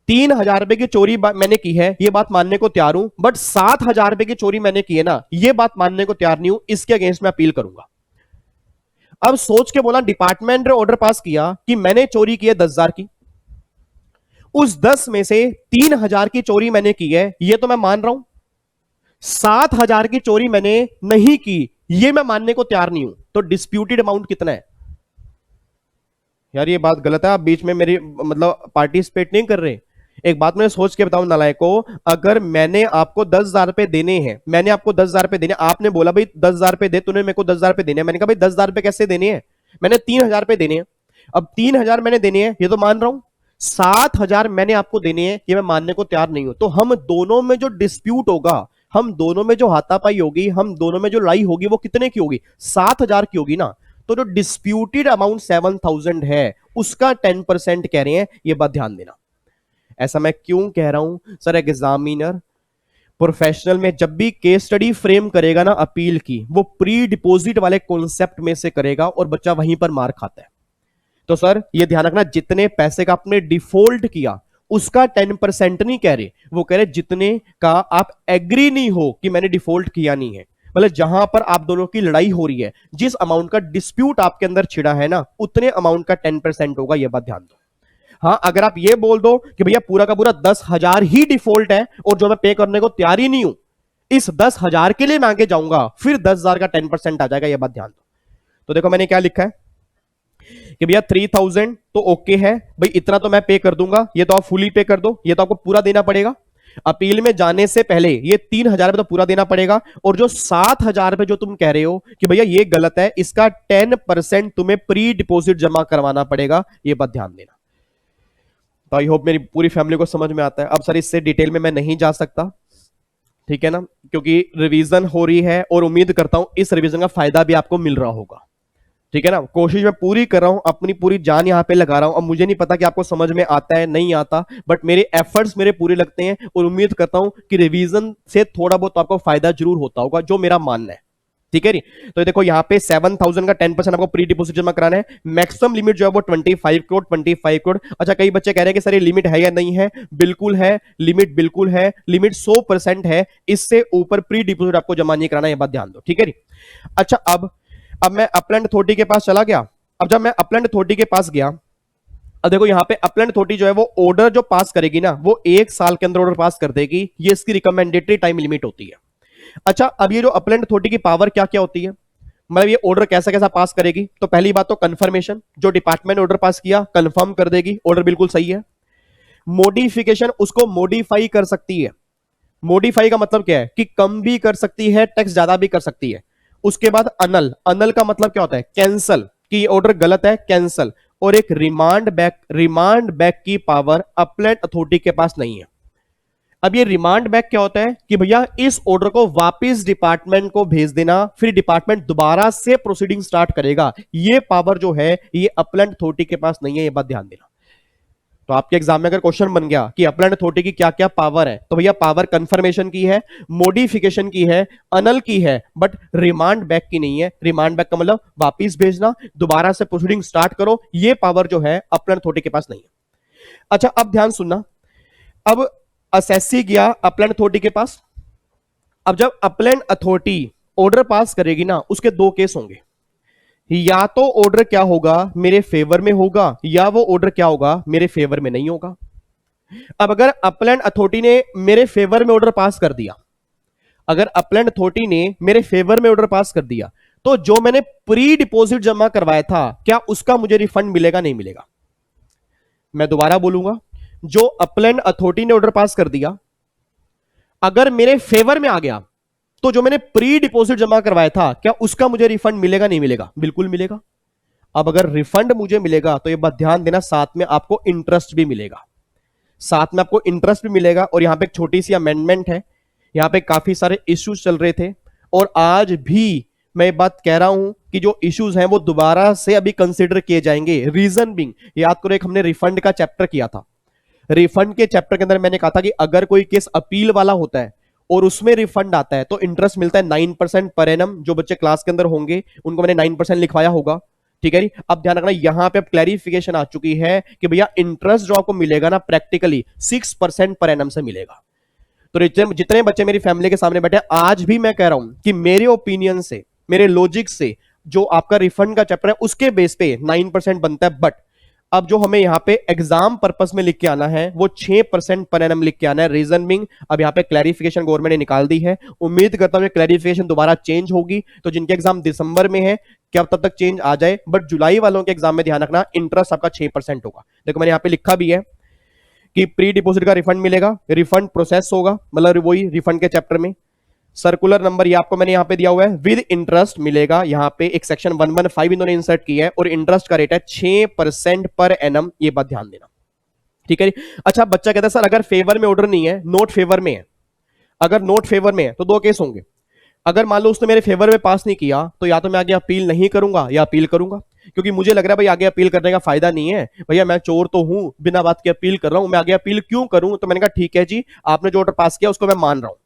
3,000 रुपए की चोरी मैंने की है, ये बात मानने को तैयार हूं। बट 7,000 रुपए की चोरी मैंने की है ना, ये बात मानने को तैयार नहीं हूं, इसके अगेंस्ट मैं अपील करूंगा। अब सोच के बोला डिपार्टमेंट ने ऑर्डर पास किया कि मैंने चोरी की है 10,000 की, उस 10 में से 3,000 की चोरी मैंने की है, ये तो मैं मान रहा हूं। 7,000 की चोरी मैंने नहीं की, ये मैं मानने को तैयार नहीं हूं। तो डिस्प्यूटेड अमाउंट कितना है? यार ये बात गलत है, आप बीच में मेरी मतलब पार्टिसिपेट नहीं कर रहे। एक बात मैं सोच के बताऊं नालायक को, अगर मैंने आपको 10,000 रुपए देने हैं, मैंने आपको 10,000 रुपए देने, आपने बोला भाई 10,000 रुपए दे, तूने मेरे को 10,000 रुपए देने हैं। मैंने कहा भाई 10,000 रुपए कैसे देने हैं? मैंने 3,000 रुपए देने हैं। अब 3,000 मैंने देने हैं, ये तो मान रहा हूं। 7,000 मैंने आपको देने हैं, ये मैं मानने को तैयार नहीं हूं। तो हम दोनों में जो डिस्प्यूट होगा, हम दोनों में जो हाथापाई होगी, हम दोनों में जो लड़ाई होगी, वो कितने की होगी? 7,000 की होगी ना। तो जो डिस्प्यूटेड अमाउंट 7,000 है, उसका 10% कह रहे हैं, ये बात ध्यान देना। ऐसा मैं क्यों कह रहा हूं सर? एग्जामिनर प्रोफेशनल में जब भी केस स्टडी फ्रेम करेगा ना अपील की, वो प्री डिपॉजिट वाले कॉन्सेप्ट में से करेगा और बच्चा वहीं पर मार खाता है। तो सर ये ध्यान रखना, जितने पैसे का आपने डिफॉल्ट किया उसका 10% नहीं कह रहे, वो कह रहे जितने का आप एग्री नहीं हो कि मैंने डिफॉल्ट किया नहीं है। मतलब जहां पर आप दोनों की लड़ाई हो रही है, जिस अमाउंट का डिस्प्यूट आपके अंदर छिड़ा है ना, उतने अमाउंट का 10% होगा, यह बात ध्यान दो। हाँ, अगर आप ये बोल दो कि भैया पूरा का पूरा 10,000 ही डिफॉल्ट है और जो मैं पे करने को तैयार ही नहीं हूं, इस 10,000 के लिए मैं आगे जाऊंगा, फिर 10,000 का 10% आ जाएगा, यह बात ध्यान दो। तो देखो मैंने क्या लिखा है कि भैया 3,000 तो ओके है भाई, इतना तो मैं पे कर दूंगा, ये तो आप फुली पे कर दो, ये तो आपको पूरा देना पड़ेगा। अपील में जाने से पहले ये 3,000 रुपए तो पूरा देना पड़ेगा, और जो 7,000 रुपए जो तुम कह रहे हो कि भैया ये गलत है, इसका 10% तुम्हें प्री डिपॉजिट जमा करवाना पड़ेगा, ये बात ध्यान देना। तो आई होप मेरी पूरी फैमिली को समझ में आता है। अब सर इससे डिटेल में मैं नहीं जा सकता, ठीक है ना, क्योंकि रिवीजन हो रही है और उम्मीद करता हूं इस रिवीजन का फायदा भी आपको मिल रहा होगा, ठीक है ना। कोशिश मैं पूरी कर रहा हूं, अपनी पूरी जान यहां पे लगा रहा हूं। अब मुझे नहीं पता कि आपको समझ में आता है नहीं आता, बट मेरे एफर्ट्स मेरे पूरे लगते हैं और उम्मीद करता हूं कि रिवीजन से थोड़ा बहुत तो आपको फायदा जरूर होता होगा, जो मेरा मानना है, ठीक है। तो देखो यहाँ पे 7,000 का 10% आपको प्री डिपोजिट जमा कराना है। मैक्सिमम लिमिट जो है वो 25 करोड़ 25 करोड़। अच्छा, कई बच्चे कह रहे हैं कि सर ये लिमिट है या नहीं है? बिल्कुल है, लिमिट बिल्कुल है, लिमिट 100% है, इससे ऊपर प्री डिपोजिट आपको जमा नहीं कराना, ये बात ध्यान दो, ठीक है। अच्छा, अब मैं अपलैंड अथॉरिटी के पास चला गया। अब जब मैं अपलैंड अथॉरिटी के पास गया, अब देखो यहाँ पे अपलैंड अथॉरिटी जो है वो ऑर्डर जो पास करेगी ना, वो 1 साल के अंदर ऑर्डर पास कर देगी, ये इसकी रिकमेंडेटरी टाइम लिमिट होती है। अच्छा, अब ये जो अपलैंड अथॉरिटी की पावर क्या क्या होती है, मतलब ये ऑर्डर कैसा कैसा पास करेगी? तो पहली बात तो कंफर्मेशन, जो डिपार्टमेंट ऑर्डर पास किया कंफर्म कर देगी ऑर्डर बिल्कुल सही है। मॉडिफिकेशन, उसको मॉडिफाई कर सकती है। मॉडिफाई का मतलब क्या है कि कम भी कर सकती है, टैक्स ज्यादा भी कर सकती है। उसके बाद अनल, अनल का मतलब क्या होता है? कैंसल, कि ऑर्डर गलत है कैंसल। और एक रिमांड बैक, रिमांड बैक की पावर अपलैंड अथॉरिटी के पास नहीं है। अब ये रिमांड बैक क्या होता है कि भैया इस ऑर्डर को वापस डिपार्टमेंट को भेज देना, फिर डिपार्टमेंट दोबारा से प्रोसीडिंग स्टार्ट करेगा, ये पावर जो है ये अपलैंड अथॉरिटी के पास नहीं है, ये बात ध्यान देना। तो आपके एग्जाम में अगर क्वेश्चन बन गया कि अपलैंड अथॉरिटी की क्या क्या पावर है, तो भैया पावर कंफर्मेशन की है, मॉडिफिकेशन की है, अनल की है, बट रिमांड बैक की नहीं है। रिमांड बैक का मतलब वापिस भेजना, दोबारा से प्रोसीडिंग स्टार्ट करो, ये पावर जो है अपलैंड अथॉरिटी के पास नहीं है। अच्छा, अब ध्यान सुनना, अब असेसी गया अपलैंड अथॉरिटी के पास। अब जब अपलैंड अथॉरिटी ऑर्डर पास करेगी ना, उसके दो केस होंगे, या तो ऑर्डर क्या होगा मेरे फेवर में होगा, या वो ऑर्डर क्या होगा मेरे फेवर में नहीं होगा। अब अगर अपलैंड अथॉरिटी ने मेरे फेवर में ऑर्डर पास कर दिया, अगर अपलैंड अथॉरिटी ने मेरे फेवर में ऑर्डर पास कर दिया, तो जो मैंने प्री डिपॉजिट जमा करवाया था, क्या उसका मुझे रिफंड मिलेगा नहीं मिलेगा? मैं दोबारा बोलूंगा, जो अपलैंड अथॉरिटी ने ऑर्डर पास कर दिया अगर मेरे फेवर में आ गया, तो जो मैंने प्री डिपॉजिट जमा करवाया था, क्या उसका मुझे रिफंड मिलेगा नहीं मिलेगा? बिल्कुल मिलेगा। अब अगर रिफंड मुझे मिलेगा तो ये बात ध्यान देना, साथ में आपको इंटरेस्ट भी मिलेगा, साथ में आपको इंटरेस्ट भी मिलेगा। और यहां पे एक छोटी सी अमेंडमेंट है, यहां पे काफी सारे इश्यूज चल रहे थे, और आज भी मैं ये बात कह रहा हूं कि जो इश्यूज हैं वो दोबारा से अभी कंसिडर किए जाएंगे। रीजन बिंग, याद करो एक हमने रिफंड का चैप्टर किया था। रिफंड के चैप्टर के अंदर मैंने कहा था कि अगर कोई केस अपील वाला होता है और उसमें रिफंड आता है तो इंटरेस्ट मिलता है 9% पर एनम। जो बच्चे क्लास के अंदर होंगे उनको मैंने 9% लिखवाया होगा, ठीक है जी। अब ध्यान रखना, यहां पे अब क्लैरिफिकेशन आ चुकी है कि भैया इंटरेस्ट जो आपको मिलेगा ना प्रैक्टिकली 6% पर एनम से मिलेगा। तो जितने बच्चे मेरी फैमिली के सामने बैठे, आज भी मैं कह रहा हूं कि मेरे ओपिनियन से, मेरे लॉजिक से जो आपका रिफंड का चैप्टर है उसके बेस पे 9% बनता है। बट अब जो हमें यहां पे एग्जाम पर्पस में लिख के आना है वो 6% पर एनम लिख के आना है। रीजन बिंग, अब यहां पे क्लैरिफिकेशन गवर्नमेंट ने निकाल दी है। उम्मीद करता हूं क्लैरिफिकेशन दोबारा चेंज होगी, तो जिनके एग्जाम दिसंबर में है क्या तब तक चेंज आ जाए। बट जुलाई वालों के एग्जाम में ध्यान रखना इंटरेस्ट आपका 6% होगा। देखो मैंने यहां पे लिखा भी है कि प्री डिपॉजिट का रिफंड मिलेगा, रिफंड प्रोसेस होगा, मतलब वही रिफंड के चैप्टर में सर्कुलर नंबर ये आपको मैंने यहां पे दिया हुआ है, विद इंटरेस्ट मिलेगा। यहां पे एक सेक्शन 115 इन्होंने इंसर्ट किया है और इंटरेस्ट का रेट है 6% पर एनम। ये बात ध्यान देना, ठीक है। अच्छा, बच्चा कहता है सर अगर फेवर में ऑर्डर नहीं है, नोट फेवर में है, अगर नोट फेवर में है तो दो केस होंगे। अगर मान लो उसने मेरे फेवर में पास नहीं किया तो या तो मैं आगे अपील नहीं करूंगा या अपील करूंगा, क्योंकि मुझे लग रहा है भाई आगे अपील करने का फायदा नहीं है। भैया मैं चोर तो हूं, बिना बात के अपील कर रहा हूं, मैं आगे अपील क्यों करूं। तो मैंने कहा ठीक है जी, आपने जो ऑर्डर पास किया उसको मैं मान रहा हूं,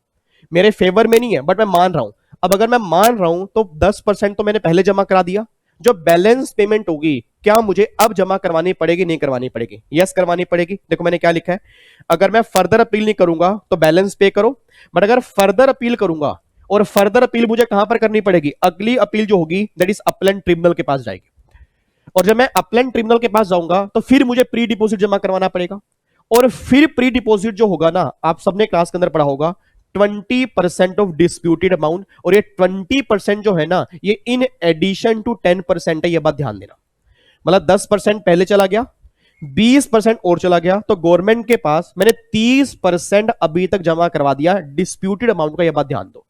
मेरे फेवर में नहीं है बट मैं मान रहा हूं। अब अगर मैं मान रहा हूं तो 10% तो मैंने पहले जमा करा दिया, जो बैलेंस पेमेंट होगी क्या मुझे अब जमा करवानी पड़ेगी नहीं करवानी पड़ेगी? यस करवानी पड़ेगी। देखो मैंने क्या लिखा है, अगर मैं फर्दर अपील नहीं करूंगा तो बैलेंस पे करो, बट अगर फर्दर अपील करूंगा, और फर्दर अपील मुझे कहां पर करनी पड़ेगी, अगली अपील जो होगी दैट इज अपीलेंट ट्रिब्यूनल के पास जाएगी। और जब मैं अपीलेंट ट्रिब्यूनल के पास जाऊंगा तो फिर मुझे प्री डिपॉजिट जमा करवाना पड़ेगा। और फिर प्री डिपॉजिट जो होगा ना, आप सबने क्लास के अंदर पढ़ा होगा, 20% ऑफ डिस्प्यूटेड अमाउंट। और ये 20% जो है ना, ये इन एडिशन टू 10% है, ये बात ध्यान देना। मतलब 10% पहले चला गया, 20% और चला गया, तो गवर्नमेंट के पास मैंने 30% अभी तक जमा करवा दिया डिस्प्यूटेड अमाउंट का, यह बात ध्यान दो।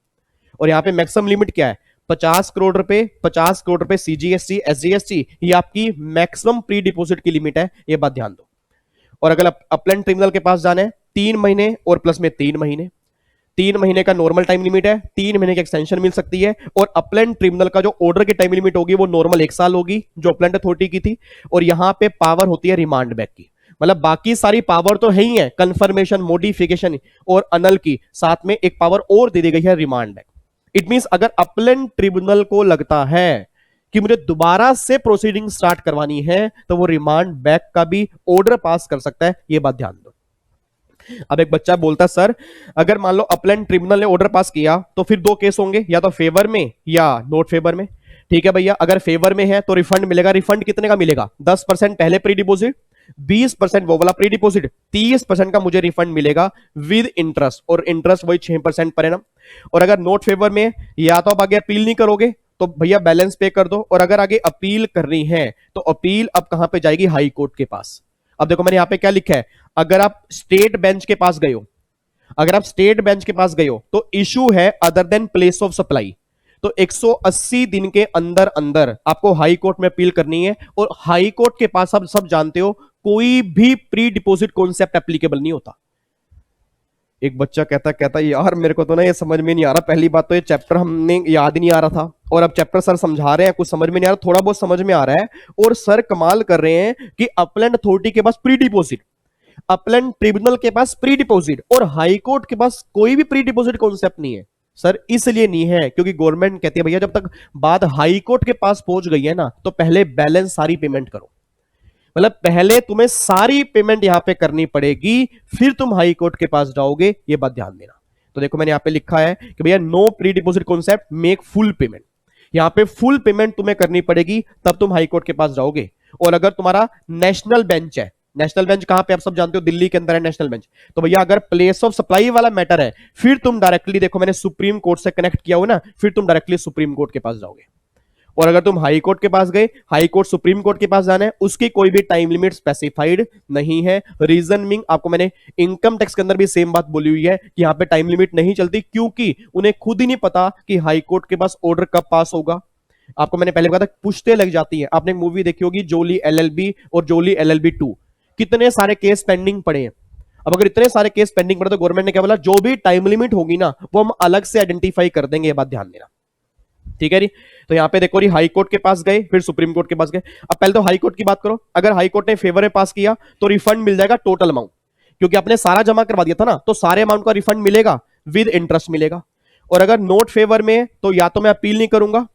और यहां पे मैक्सिमम लिमिट क्या है, 50 करोड़ रुपए, 50 करोड़ रुपए सीजीएसटी एसजीएसटी, ये आपकी मैक्सिमम प्री डिपॉजिट की लिमिट है, ये बात ध्यान दो। और अगर अपलेंट ट्रिब्यूनल के पास जाना है 3 महीने और प्लस में 3 महीने, 3 महीने का नॉर्मल टाइम लिमिट है, 3 महीने की एक्सटेंशन मिल सकती है। और अपलेंट ट्रिब्यूनल का जो ऑर्डर की टाइम लिमिट होगी वो नॉर्मल 1 साल होगी जो अपलेंट अथॉरिटी की थी। और यहां पे पावर होती है रिमांड बैक की, मतलब बाकी सारी पावर तो है ही है, कंफर्मेशन, मॉडिफिकेशन और अनल की, साथ में एक पावर और दे दी गई है, रिमांड बैक। इट मींस अगर अपलेंट ट्रिब्यूनल को लगता है कि मुझे दोबारा से प्रोसीडिंग स्टार्ट करवानी है तो वो रिमांड बैक का भी ऑर्डर पास कर सकता है, ये बात ध्यान दो। अब एक बच्चा बोलता सर अगर मान लो अपलेंट ट्रिब्यूनल ने ऑर्डर पास किया तो फिर दो केस होंगे, या तो फेवर में या नॉट फेवर में। ठीक है भैया, अगर फेवर में है तो रिफंड मिलेगा। रिफंड कितने का मिलेगा, 10% पहले प्री डिपोजिट, 20% वो वाला प्री डिपोजिट, 30% का मुझे रिफंड मिलेगा विद इंटरेस्ट, और इंटरेस्ट वही 6% पर एनम। और अगर नॉट फेवर में, या तो आप आगे अपील नहीं करोगे तो भैया बैलेंस पे कर दो, और अगर आगे अपील करनी है तो अपील अब कहां पे जाएगी, हाई कोर्ट के पास। अब देखो मैंने यहां पे क्या लिखा है, अगर आप स्टेट बेंच के पास गए हो, अगर आप स्टेट बेंच के पास गए हो तो इशू है other than place of supply, तो 180 दिन के अंदर अंदर आपको हाई कोर्ट में अपील करनी है। और हाई कोर्ट के पास आप सब जानते हो कोई भी प्री डिपोजिट कॉन्सेप्ट एप्लीकेबल नहीं होता। एक बच्चा कहता यार मेरे को तो ना ये समझ में नहीं आ रहा, पहली बात तो ये चैप्टर हमने याद ही नहीं आ रहा था, और अब चैप्टर सर समझा रहे हैं कुछ समझ में नहीं आ रहा, थोड़ा बहुत समझ में आ रहा है। और सर कमाल कर रहे हैं कि अपलैंड अथॉरिटी के पास प्री डिपोजिट, अपलैंड ट्रिब्यूनल के पास प्री डिपोजिट, और हाई कोर्ट के पास कोई भी प्री डिपोजिट कॉन्सेप्ट नहीं है। सर इसलिए नहीं है क्योंकि गवर्नमेंट कहती है भैया जब तक बात हाई कोर्ट के पास पहुंच गई है ना तो पहले बैलेंस सारी पेमेंट करो, मतलब पहले तुम्हें सारी पेमेंट यहां पे करनी पड़ेगी, फिर तुम हाई कोर्ट के पास जाओगे, ये बात ध्यान देना। तो देखो मैंने यहां पे लिखा है कि भैया no pre deposit concept, make full payment. यहां पे फुल पेमेंट तुम्हें करनी पड़ेगी तब तुम हाई कोर्ट के पास जाओगे। और अगर तुम्हारा नेशनल बेंच है, नेशनल बेंच कहां पे आप सब जानते हो, दिल्ली के अंदर है नेशनल बेंच, तो भैया अगर प्लेस ऑफ सप्लाई वाला मैटर है फिर तुम डायरेक्टली, देखो मैंने सुप्रीम कोर्ट से कनेक्ट किया हो ना, फिर तुम डायरेक्टली सुप्रीम कोर्ट के पास जाओगे। और अगर तुम हाई कोर्ट के पास गए, हाई कोर्ट सुप्रीम कोर्ट के पास जाना है, उसकी कोई भी टाइम लिमिट स्पेसिफाइड नहीं है। रीजन बिंग, आपको मैंने इनकम टैक्स के अंदर भी सेम बात बोली हुई है कि यहां पे टाइम लिमिट नहीं चलती, क्योंकि उन्हें खुद ही नहीं पता कि हाई कोर्ट के पास ऑर्डर कब पास होगा। आपको मैंने पहले कहा था पुश्ते लग जाती है। आपने एक मूवी देखी होगी जोली एलएलबी और जोली एलएलबी 2, कितने सारे केस पेंडिंग पड़े हैं। अब अगर इतने सारे केस पेंडिंग पड़े तो गवर्नमेंट ने क्या बोला, जो भी टाइम लिमिट होगी ना वो हम अलग से आइडेंटिफाई कर देंगे, ये बात ध्यान देना, ठीक है जी। तो यहां पे देखो, हाई कोर्ट के पास गए, फिर सुप्रीम कोर्ट के पास गए। अब पहले तो हाई कोर्ट की बात करो, अगर हाई कोर्ट ने फेवर में पास किया तो रिफंड मिल जाएगा टोटल अमाउंट, क्योंकि आपने सारा जमा करवा दिया था ना, तो सारे अमाउंट का रिफंड मिलेगा, विद इंटरेस्ट मिलेगा। और अगर नोट फेवर में तो या तो मैं अपील नहीं करूंगा,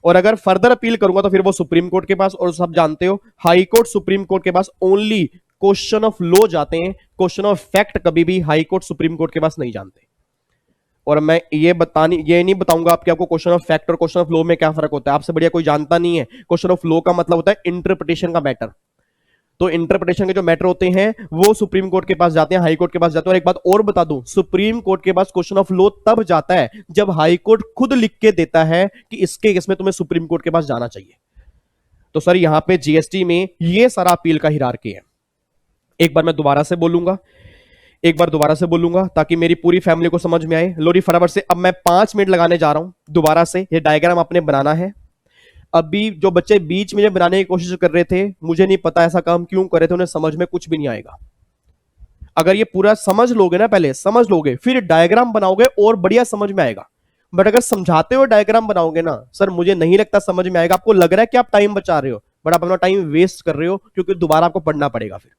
और अगर फर्दर अपील करूंगा तो फिर वो सुप्रीम कोर्ट के पास, और सब जानते हो हाई कोर्ट सुप्रीम कोर्ट के पास ओनली क्वेश्चन ऑफ लॉ जाते हैं, क्वेश्चन ऑफ फैक्ट कभी भी हाई कोर्ट सुप्रीम कोर्ट के पास नहीं जानते। और मैं ये नहीं बताऊंगा आपको क्वेश्चन ऑफ फैक्ट और क्वेश्चन ऑफ लॉ में क्या फर्क होता है, आपसे बढ़िया कोई जानता नहीं है। क्वेश्चन ऑफ लॉ का मतलब होता है इंटरप्रिटेशन का मैटर, तो इंटरप्रिटेशन के जो मैटर होते हैं वो सुप्रीम कोर्ट के पास जाते हैं, हाई कोर्ट के पास जाते हैं। और एक बात और बता दूं, सुप्रीम कोर्ट के पास क्वेश्चन ऑफ लॉ तब जाता है जब हाई कोर्ट खुद लिख के देता है कि इसके केस में तुम्हें सुप्रीम कोर्ट के पास जाना चाहिए। तो सर यहां पे जीएसटी में ये सारा अपील का हिरार्की है। एक बार मैं दोबारा से बोलूंगा ताकि मेरी पूरी फैमिली को समझ में आए। लोरी फटाफट से, अब मैं 5 मिनट लगाने जा रहा हूं दोबारा से, ये डायग्राम आपने बनाना है। अभी जो बच्चे बीच में बनाने की कोशिश कर रहे थे, मुझे नहीं पता ऐसा काम क्यों कर रहे थे, उन्हें समझ में कुछ भी नहीं आएगा। अगर ये पूरा समझ लोगे ना, पहले समझ लोगे फिर डायग्राम बनाओगे और बढ़िया समझ में आएगा। बट अगर समझाते हुए डायग्राम बनाओगे ना सर, मुझे नहीं लगता समझ में आएगा। आपको लग रहा है कि आप टाइम बचा रहे हो, बट आप अपना टाइम वेस्ट कर रहे हो, क्योंकि दोबारा आपको पढ़ना पड़ेगा फिर।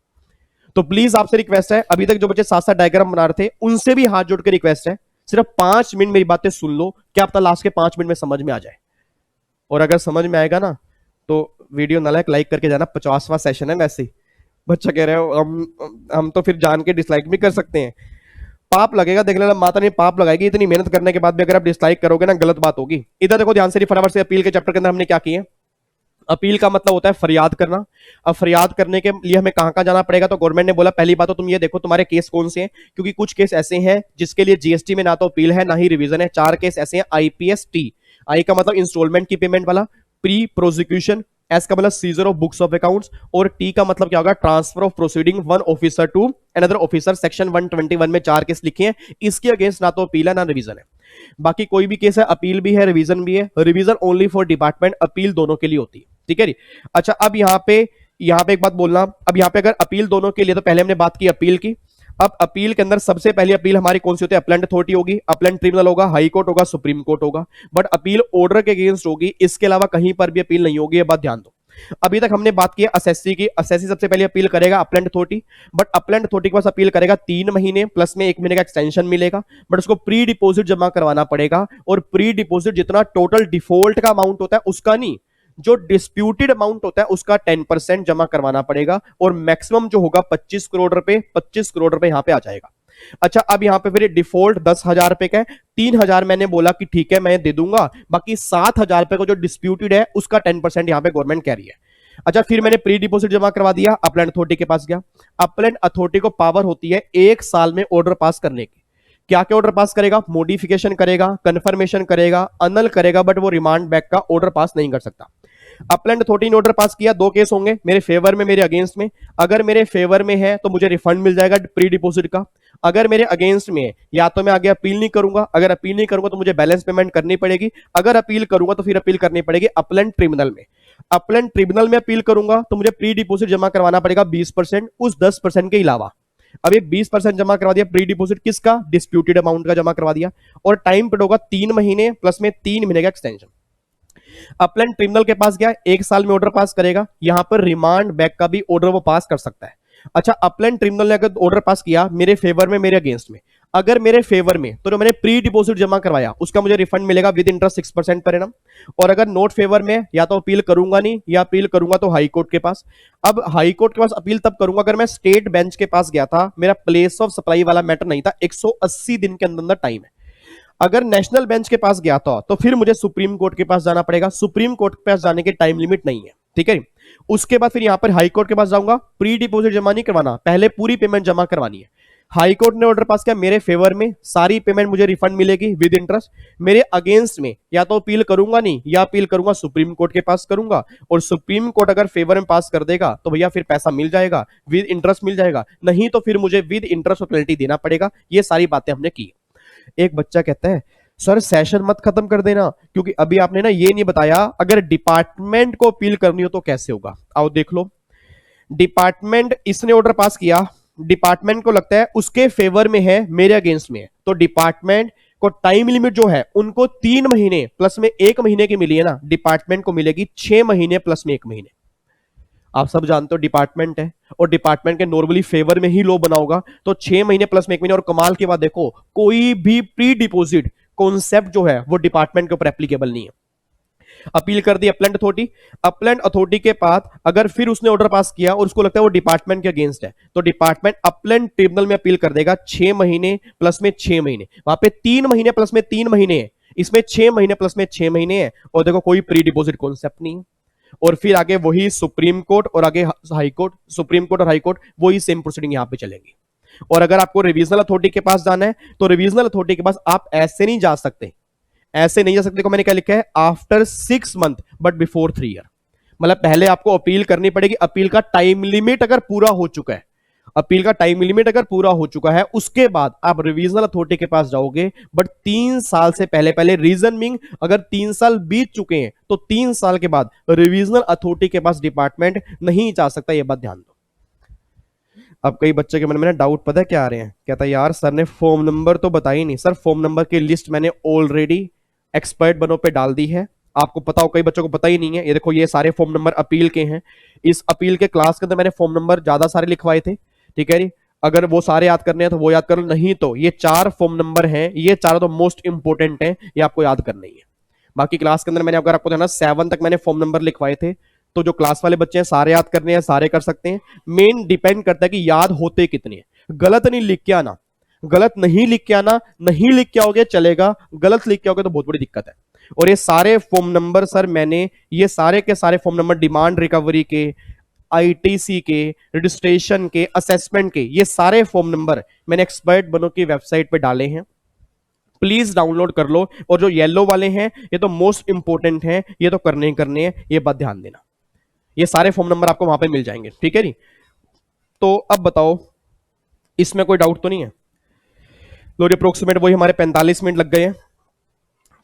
तो प्लीज आपसे रिक्वेस्ट है, अभी तक जो बच्चे साथ साथ डायग्राम बना रहे थे उनसे भी हाथ जोड़ के रिक्वेस्ट है, सिर्फ 5 मिनट मेरी बातें सुन लो, क्या पता लास्ट के 5 मिनट में समझ में आ जाए। और अगर समझ में आएगा ना तो वीडियो ना लाइक करके जाना, 50वां सेशन है वैसे ही। बच्चा कह रहे हो हम तो फिर जान के डिसलाइक भी कर सकते हैं, पाप लगेगा, देख लेना माता ने पाप लगाएगी। इतनी मेहनत करने के बाद भी अगर आप डिसलाइक करोगे ना, गलत बात होगी। इधर देखो ध्यान से, फटाफट से अपील के चैप्टर के अंदर हमने क्या किया। अपील का मतलब होता है फरियाद करना। अब फरियाद करने के लिए हमें कहां जाना पड़ेगा, तो गवर्नमेंट ने बोला पहली बात तो तुम ये देखो तुम्हारे केस कौन से हैं, क्योंकि कुछ केस ऐसे हैं जिसके लिए जीएसटी में ना तो अपील है ना ही रिवीजन है। 4 केस ऐसे हैं, आईपीएस टी, आई का मतलब इंस्टॉलमेंट की पेमेंट वाला, प्री प्रोसिक्यूशन, एस का मतलब seizure of books of accounts, और टी का मतलब क्या होगा, transfer of proceeding one officer to another officer. Section 121 में 4 केस लिखे हैं, इसके अगेंस्ट ना तो अपील है ना रिवीजन है। बाकी कोई भी केस है, अपील भी है रिवीजन भी है। Revision only for department, appeal दोनों के लिए होती है, ठीक है जी। अच्छा, अब यहाँ पे एक बात बोलना, अब यहाँ पे अगर अपील दोनों के लिए, तो पहले हमने बात की अपील की। अब अपील के अंदर सबसे पहली अपील हमारी कौन सी होती है, अपलेंट अथॉरिटी होगी, अपलेंट ट्रिब्यूनल होगा, हाई कोर्ट होगा, सुप्रीम कोर्ट होगा। बट अपील ऑर्डर के अगेंस्ट होगी, इसके अलावा कहीं पर भी अपील नहीं होगी, ये बात ध्यान दो। अभी तक हमने बात की असेसी की, असेसी सबसे पहले अपील करेगा appellate authority, but appellate authority के पास अपील करेगा 3 महीने प्लस में 1 महीने का एक्सटेंशन मिलेगा, बट उसको प्री डिपोजिट जमा करवाना पड़ेगा। और प्री डिपोजिट जितना टोटल डिफॉल्ट का अमाउंट होता है उसका नहीं, जो डिस्प्यूटेड अमाउंट होता है उसका 10% जमा करवाना पड़ेगा। और मैक्सिमम जो होगा 25 करोड़ रुपए, 25 करोड़ रुपए यहां पे आ जाएगा। अच्छा, अब यहां पे फिर डिफॉल्ट 10,000 रुपए का है, 3,000 मैंने बोला कि ठीक है मैं दे दूंगा, बाकी 7,000 रुपए को जो डिस्प्यूटेड है उसका 10% यहां पे गवर्नमेंट कह रही है। अच्छा, फिर मैंने प्री डिपोजिट जमा करवा दिया, अपलेंट अथॉरिटी के पास गया। अपलेंट अथॉरिटी को पावर होती है 1 साल में ऑर्डर पास करने की। क्या क्या ऑर्डर पास करेगा, मॉडिफिकेशन करेगा, कंफर्मेशन करेगा, अनल करेगा, बट वो रिमांड बैक का ऑर्डर पास नहीं कर सकता। अपलैंड अथॉरिटी ने ऑर्डर पास किया, 2 केस होंगे, मेरे फेवर में मेरे अगेंस्ट में। अगर मेरे फेवर में है तो मुझे रिफंड मिल जाएगा प्री डिपोजिट का। अगर मेरे अगेंस्ट में है, या तो मैं आगे अपील नहीं करूंगा, अगर अपील नहीं करूंगा तो मुझे बैलेंस पेमेंट करनी पड़ेगी। अगर अपील करूंगा तो फिर अपील करनी पड़ेगी अपलैंड ट्रिब्यूनल में। अपलैंड ट्रिब्यूनल में अपील करूंगा तो मुझे प्री डिपोजिट जमा करवाना पड़ेगा 20%, उस 10% के अलावा। अब ये 20% जमा करवा दिया प्री डिपोजिट, किसका, डिस्प्यूटेड अमाउंट का जमा करवा दिया। और टाइम पीरियड होगा 3 महीने प्लस में 3 महीने का एक्सटेंशन। अपलैंड ट्रिब्यूनल के पास गया, 1 साल में ऑर्डर पास करेगा, यहां पर रिमांड बैक का भी ऑर्डर वो पास कर सकता है। अच्छा, अपलैंड ट्रिब्यूनल ने अगर ऑर्डर पास किया मेरे फेवर में मेरे अगेंस्ट में, अगर मेरे फेवर में तो जो मैंने प्री डिपोजिट जमा करवाया उसका मुझे रिफंड मिलेगा विद इंटरेस्ट 6% पर एनम। और अगर नोट फेवर में, या तो अपील करूंगा नहीं, या अपील करूंगा तो हाई कोर्ट के पास। अब हाई कोर्ट के पास अपील तब करूंगा अगर मैं स्टेट बेंच के पास गया था, मेरा प्लेस ऑफ सप्लाई वाला मैटर नहीं था, 180 दिन के अंदर टाइम है। अगर नेशनल बेंच के पास गया था तो फिर मुझे सुप्रीम कोर्ट के पास जाना पड़ेगा, सुप्रीम कोर्ट के पास जाने के टाइम लिमिट नहीं है, ठीक है। उसके बाद फिर यहां पर हाई कोर्ट के पास जाऊंगा, प्री डिपोजिट जमा नहीं करवाना, पहले पूरी पेमेंट जमा करवानी है। हाई कोर्ट ने ऑर्डर पास किया मेरे फेवर में, सारी पेमेंट मुझे रिफंड मिलेगी विद इंटरेस्ट। मेरे अगेंस्ट में या तो अपील करूंगा नहीं, या अपील करूंगा सुप्रीम कोर्ट के पास करूंगा, और सुप्रीम कोर्ट अगर फेवर में पास कर देगा तो भैया फिर पैसा मिल जाएगा, विद इंटरेस्ट मिल जाएगा, नहीं तो फिर मुझे विद इंटरेस्ट और पेनल्टी देना पड़ेगा। ये सारी बातें हमने की। एक बच्चा कहता है सर सेशन मत खत्म कर देना, क्योंकि अभी आपने ना ये नहीं बताया अगर डिपार्टमेंट को अपील करनी हो तो कैसे होगा। आओ देख लो, डिपार्टमेंट इसने ऑर्डर पास किया, डिपार्टमेंट को लगता है उसके फेवर में है, मेरे अगेंस्ट में है, तो डिपार्टमेंट को टाइम लिमिट जो है उनको 3 महीने प्लस में 1 महीने की मिली है ना, डिपार्टमेंट को मिलेगी 6 महीने प्लस में 1 महीने। आप सब जानते हो डिपार्टमेंट है और डिपार्टमेंट के नॉर्मली फेवर में ही लो बना होगा, तो 6 महीने प्लस में 1 महीने। और कमाल की बात देखो, कोई भी प्री डिपोजिट कॉन्सेप्ट जो है वो डिपार्टमेंट के ऊपर एप्लीकेबल नहीं है। अपील कर दी अपलैंड अथॉरिटी, अपलैंड अथॉरिटी के बाद अगर फिर उसने ऑर्डर पास किया और उसको लगता है वो डिपार्टमेंट के अगेंस्ट है, तो डिपार्टमेंट अपलैंड ट्रिब्यूनल में अपील कर देगा 6 महीने प्लस में 6 महीने। वहां पे 3 महीने प्लस में 3 महीने है, इसमें 6 महीने प्लस में 6 महीने है, और देखो कोई प्री डिपोजिट कॉन्सेप्ट नहीं है। और फिर आगे वही सुप्रीम कोर्ट और आगे हाई कोर्ट, सुप्रीम कोर्ट और हाई कोर्ट वही सेम प्रोसीडिंग यहां पे चलेगी। और अगर आपको रिवीजनल अथॉरिटी के पास जाना है तो रिवीजनल अथॉरिटी के पास आप ऐसे नहीं जा सकते, ऐसे नहीं जा सकते। को मैंने क्या लिखा है, after 6 month but before 3 year. मतलब पहले आपको अपील करनी पड़ेगी, अपील का टाइम लिमिट अगर पूरा हो चुका है, अपील का टाइम लिमिट अगर पूरा हो चुका है उसके बाद आप रिवीजनल अथॉरिटी के पास जाओगे, बट 3 साल से पहले। पहले रीजन मीन अगर 3 साल बीत चुके हैं तो 3 साल के बाद रिवीजनल अथॉरिटी के पास डिपार्टमेंट नहीं जा सकता, यह बात ध्यान दो। अब कई बच्चे के मन में ना डाउट पता है क्या आ रहे हैं, कहता है यार सर ने फॉर्म नंबर तो बताई नहीं। सर फॉर्म नंबर की लिस्ट मैंने ऑलरेडी एक्सपर्ट बनो पे डाल दी है, आपको पता हो, कई बच्चों को पता ही नहीं है। ये देखो ये सारे फॉर्म नंबर अपील के हैं, इस अपील के क्लास के अंदर मैंने फॉर्म नंबर ज्यादा सारे लिखवाए थे, ठीक है जी। अगर वो सारे याद करने हैं तो वो याद करो, नहीं तो ये 4 फॉर्म नंबर हैं, ये चारों तो मोस्ट इंपोर्टेंट हैं, ये आपको याद करना ही है। बाकी क्लास के अंदर मैंने अगर आपको देना 7 तक मैंने फॉर्म नंबर लिखवाए थे, तो जो क्लास वाले बच्चे हैं सारे याद करने हैं, सारे कर सकते हैं। मेन डिपेंड करता है कि याद होते कितने हैं। गलत नहीं लिख के आना, गलत नहीं लिख के आना, नहीं लिख के आओगे चलेगा, गलत लिख के आओगे तो बहुत बड़ी दिक्कत है। और ये सारे फॉर्म नंबर सर मैंने, ये सारे के सारे फॉर्म नंबर डिमांड रिकवरी के, आईटीसी के, रजिस्ट्रेशन के, असेसमेंट के, ये सारे फॉर्म नंबर मैंने एक्सपर्ट बनो की वेबसाइट पे डाले हैं, प्लीज डाउनलोड कर लो। और जो येलो वाले हैं ये तो मोस्ट इंपोर्टेंट हैं, ये तो करने ही करने हैं, ये बात ध्यान देना। ये सारे फॉर्म नंबर आपको वहां पे मिल जाएंगे, ठीक है जी। तो अब बताओ इसमें कोई डाउट तो नहीं है। लो अप्रोक्सीमेट वही हमारे 45 मिनट लग गए हैं,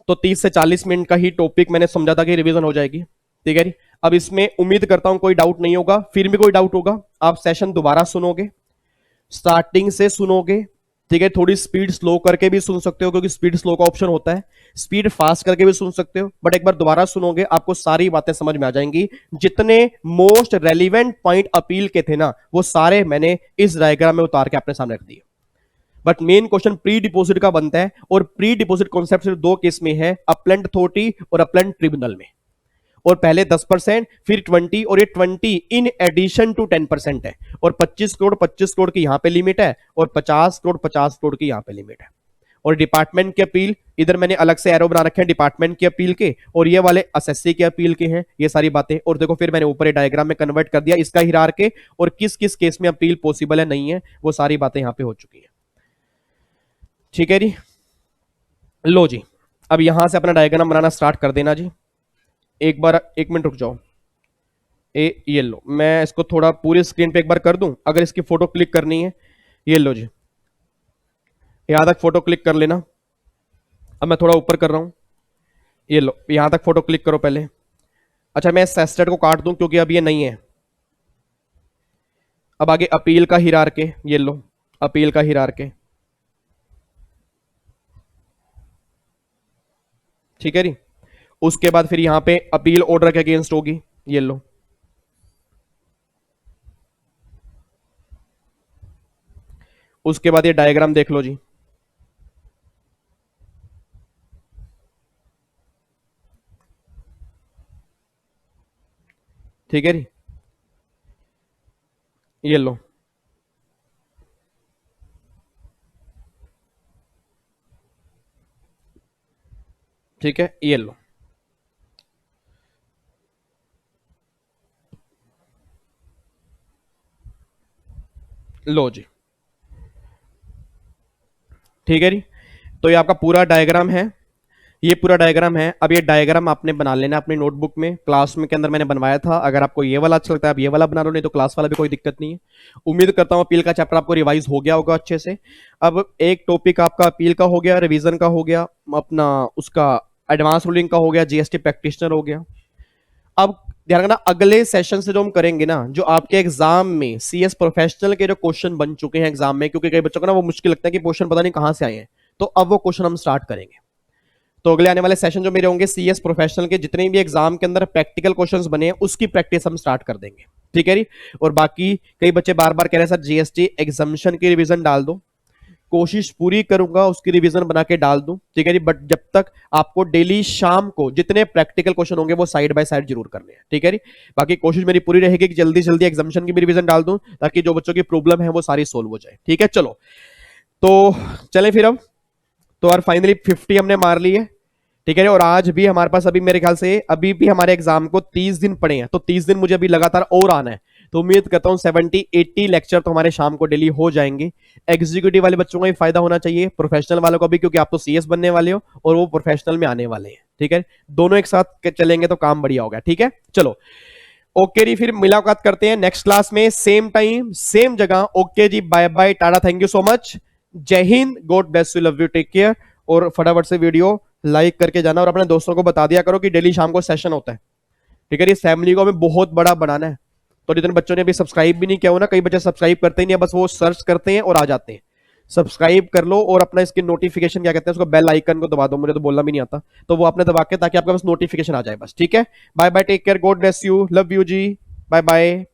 तो 30 से 40 मिनट का ही टॉपिक मैंने समझा था कि रिवीजन हो जाएगी, ठीक है जी। अब इसमें उम्मीद करता हूं कोई डाउट नहीं होगा, फिर भी कोई डाउट होगा आप सेशन दोबारा सुनोगे, स्टार्टिंग से सुनोगे, ठीक है। थोड़ी स्पीड स्लो करके भी सुन सकते हो क्योंकि स्पीड स्लो का ऑप्शन होता है, स्पीड फास्ट करके भी सुन सकते हो, बट एक बार दोबारा सुनोगे आपको सारी बातें समझ में आ जाएंगी। जितने मोस्ट रेलिवेंट पॉइंट अपील के थे ना वो सारे मैंने इस डायग्राम में उतार के अपने सामने रख दिए। But main question pre deposit का बनता है, और प्री डिपोजिट कॉन्सेप्ट सिर्फ 2 केस में है, अपलैंड अथॉरिटी और अपलैंड ट्रिब्यूनल में। और पहले 10% फिर 20, और ये 20 इन एडिशन टू 10% है। और 25 करोड़ की यहां पे लिमिट है, और 50 करोड़ की यहां पे लिमिट है। और डिपार्टमेंट की अपील इधर मैंने अलग से एरो बना रखे हैं डिपार्टमेंट की अपील के, और ये वाले एसएससी की अपील के हैं, ये सारी बातें। और देखो फिर मैंने ऊपर डायग्राम में कन्वर्ट कर दिया इसका हिरार के, और किस किस केस में अपील पॉसिबल है नहीं है, वो सारी बातें यहां पे हो चुकी है, ठीक है जी। लो जी, अब यहां से अपना डायग्राम बनाना स्टार्ट कर देना जी। एक बार 1 मिनट रुक जाओ, ये लो मैं इसको थोड़ा पूरी स्क्रीन पे एक बार कर दूं, अगर इसकी फोटो क्लिक करनी है। ये लो जी, यहां तक फोटो क्लिक कर लेना। अब मैं थोड़ा ऊपर कर रहा हूं, ये लो यहां तक फोटो क्लिक करो पहले। अच्छा मैं सेस्टेट को काट दूं क्योंकि अब ये नहीं है। अब आगे अपील का हिरार के, ये लो अपील का हिरार के, ठीक है जी। उसके बाद फिर यहां पे अपील ऑर्डर के अगेंस्ट होगी, ये लो। उसके बाद ये डायग्राम देख लो जी, ठीक है जी। ये लो, ठीक है, ये लो। लो जी, ठीक है जी। तो ये आपका पूरा डायग्राम है, ये पूरा डायग्राम है। अब ये डायग्राम आपने बना लेना अपनी नोटबुक में, क्लास में के अंदर मैंने बनवाया था। अगर आपको ये वाला अच्छा लगता है आप ये वाला बना लो, नहीं तो क्लास वाला भी कोई दिक्कत नहीं है। उम्मीद करता हूं अपील का चैप्टर आपको रिवाइज हो गया होगा अच्छे से। अब एक टॉपिक आपका अपील का हो गया, रिवीजन का हो गया, अपना उसका एडवांस रूलिंग का हो गया, जीएसटी प्रैक्टिशनर हो गया। अब ध्यान रखना, अगले सेशन से जो हम करेंगे ना, जो आपके एग्जाम में सीएस प्रोफेशनल के जो क्वेश्चन बन चुके हैं एग्जाम में, क्योंकि कई बच्चों को ना वो मुश्किल लगता है कि क्वेश्चन पता नहीं कहां से आए हैं, तो अब वो क्वेश्चन हम स्टार्ट करेंगे। तो अगले आने वाले सेशन जो मेरे होंगे सीएस प्रोफेशनल के, जितने भी एग्जाम के अंदर प्रैक्टिकल क्वेश्चंस बने हैं उसकी प्रैक्टिस हम स्टार्ट कर देंगे, ठीक है जी। और बाकी कई बच्चे बार बार कह रहे हैं सर जीएसटी एग्जामिशन की रिवीजन डाल दो, कोशिश पूरी करूंगा उसकी रिवीजन बना के डाल दूं, ठीक है जी। बट जब तक आपको डेली शाम को जितने प्रैक्टिकल क्वेश्चन होंगे वो साइड बाय साइड जरूर करने हैं, ठीक है जी। बाकी कोशिश मेरी पूरी रहेगी कि जल्दी जल्दी एग्जामिशन की भी रिवीजन डाल दूं, ताकि जो बच्चों की प्रॉब्लम है वो सारी सोल्व हो जाए, ठीक है। चलो तो चले फिर अब, तो यार फाइनली 50 हमने मार ली है, ठीक है। और आज भी हमारे पास अभी मेरे ख्याल से अभी भी हमारे एग्जाम को 30 दिन पड़े हैं, तो 30 दिन मुझे अभी लगातार और आना है। तो उम्मीद करता हूं 70-80 लेक्चर तो हमारे शाम को डेली हो जाएंगे। एग्जीक्यूटिव वाले बच्चों का भी फायदा होना चाहिए, प्रोफेशनल वालों को भी, क्योंकि आप तो सीएस बनने वाले हो और वो प्रोफेशनल में आने वाले हैं, ठीक है। दोनों एक साथ चलेंगे तो काम बढ़िया होगा, ठीक है। चलो ओके जी, फिर मुलाकात करते हैं नेक्स्ट क्लास में, सेम टाइम सेम जगह। ओके जी, bye bye, tata, thank you so much, Jai Hind, God bless you, love you, take care. और फटाफट से वीडियो लाइक करके जाना और अपने दोस्तों को बता दिया करो कि डेली शाम को सेशन होता है, ठीक है। इस फैमिली को हमें बहुत बड़ा बनाना है। तो जितने बच्चों ने अभी सब्सक्राइब भी नहीं किया हो ना, कई बच्चे सब्सक्राइब करते ही नहीं है, बस वो सर्च करते हैं और आ जाते हैं। सब्सक्राइब कर लो और अपना इसकी नोटिफिकेशन क्या कहते हैं उसको, बेल आइकन को दबा दो, मुझे तो बोलना भी नहीं आता, तो वो आपने दबा के, ताकि आपके पास नोटिफिकेशन आ जाए बस, ठीक है। Bye bye, take care, god bless you, love you जी, बाय बाय।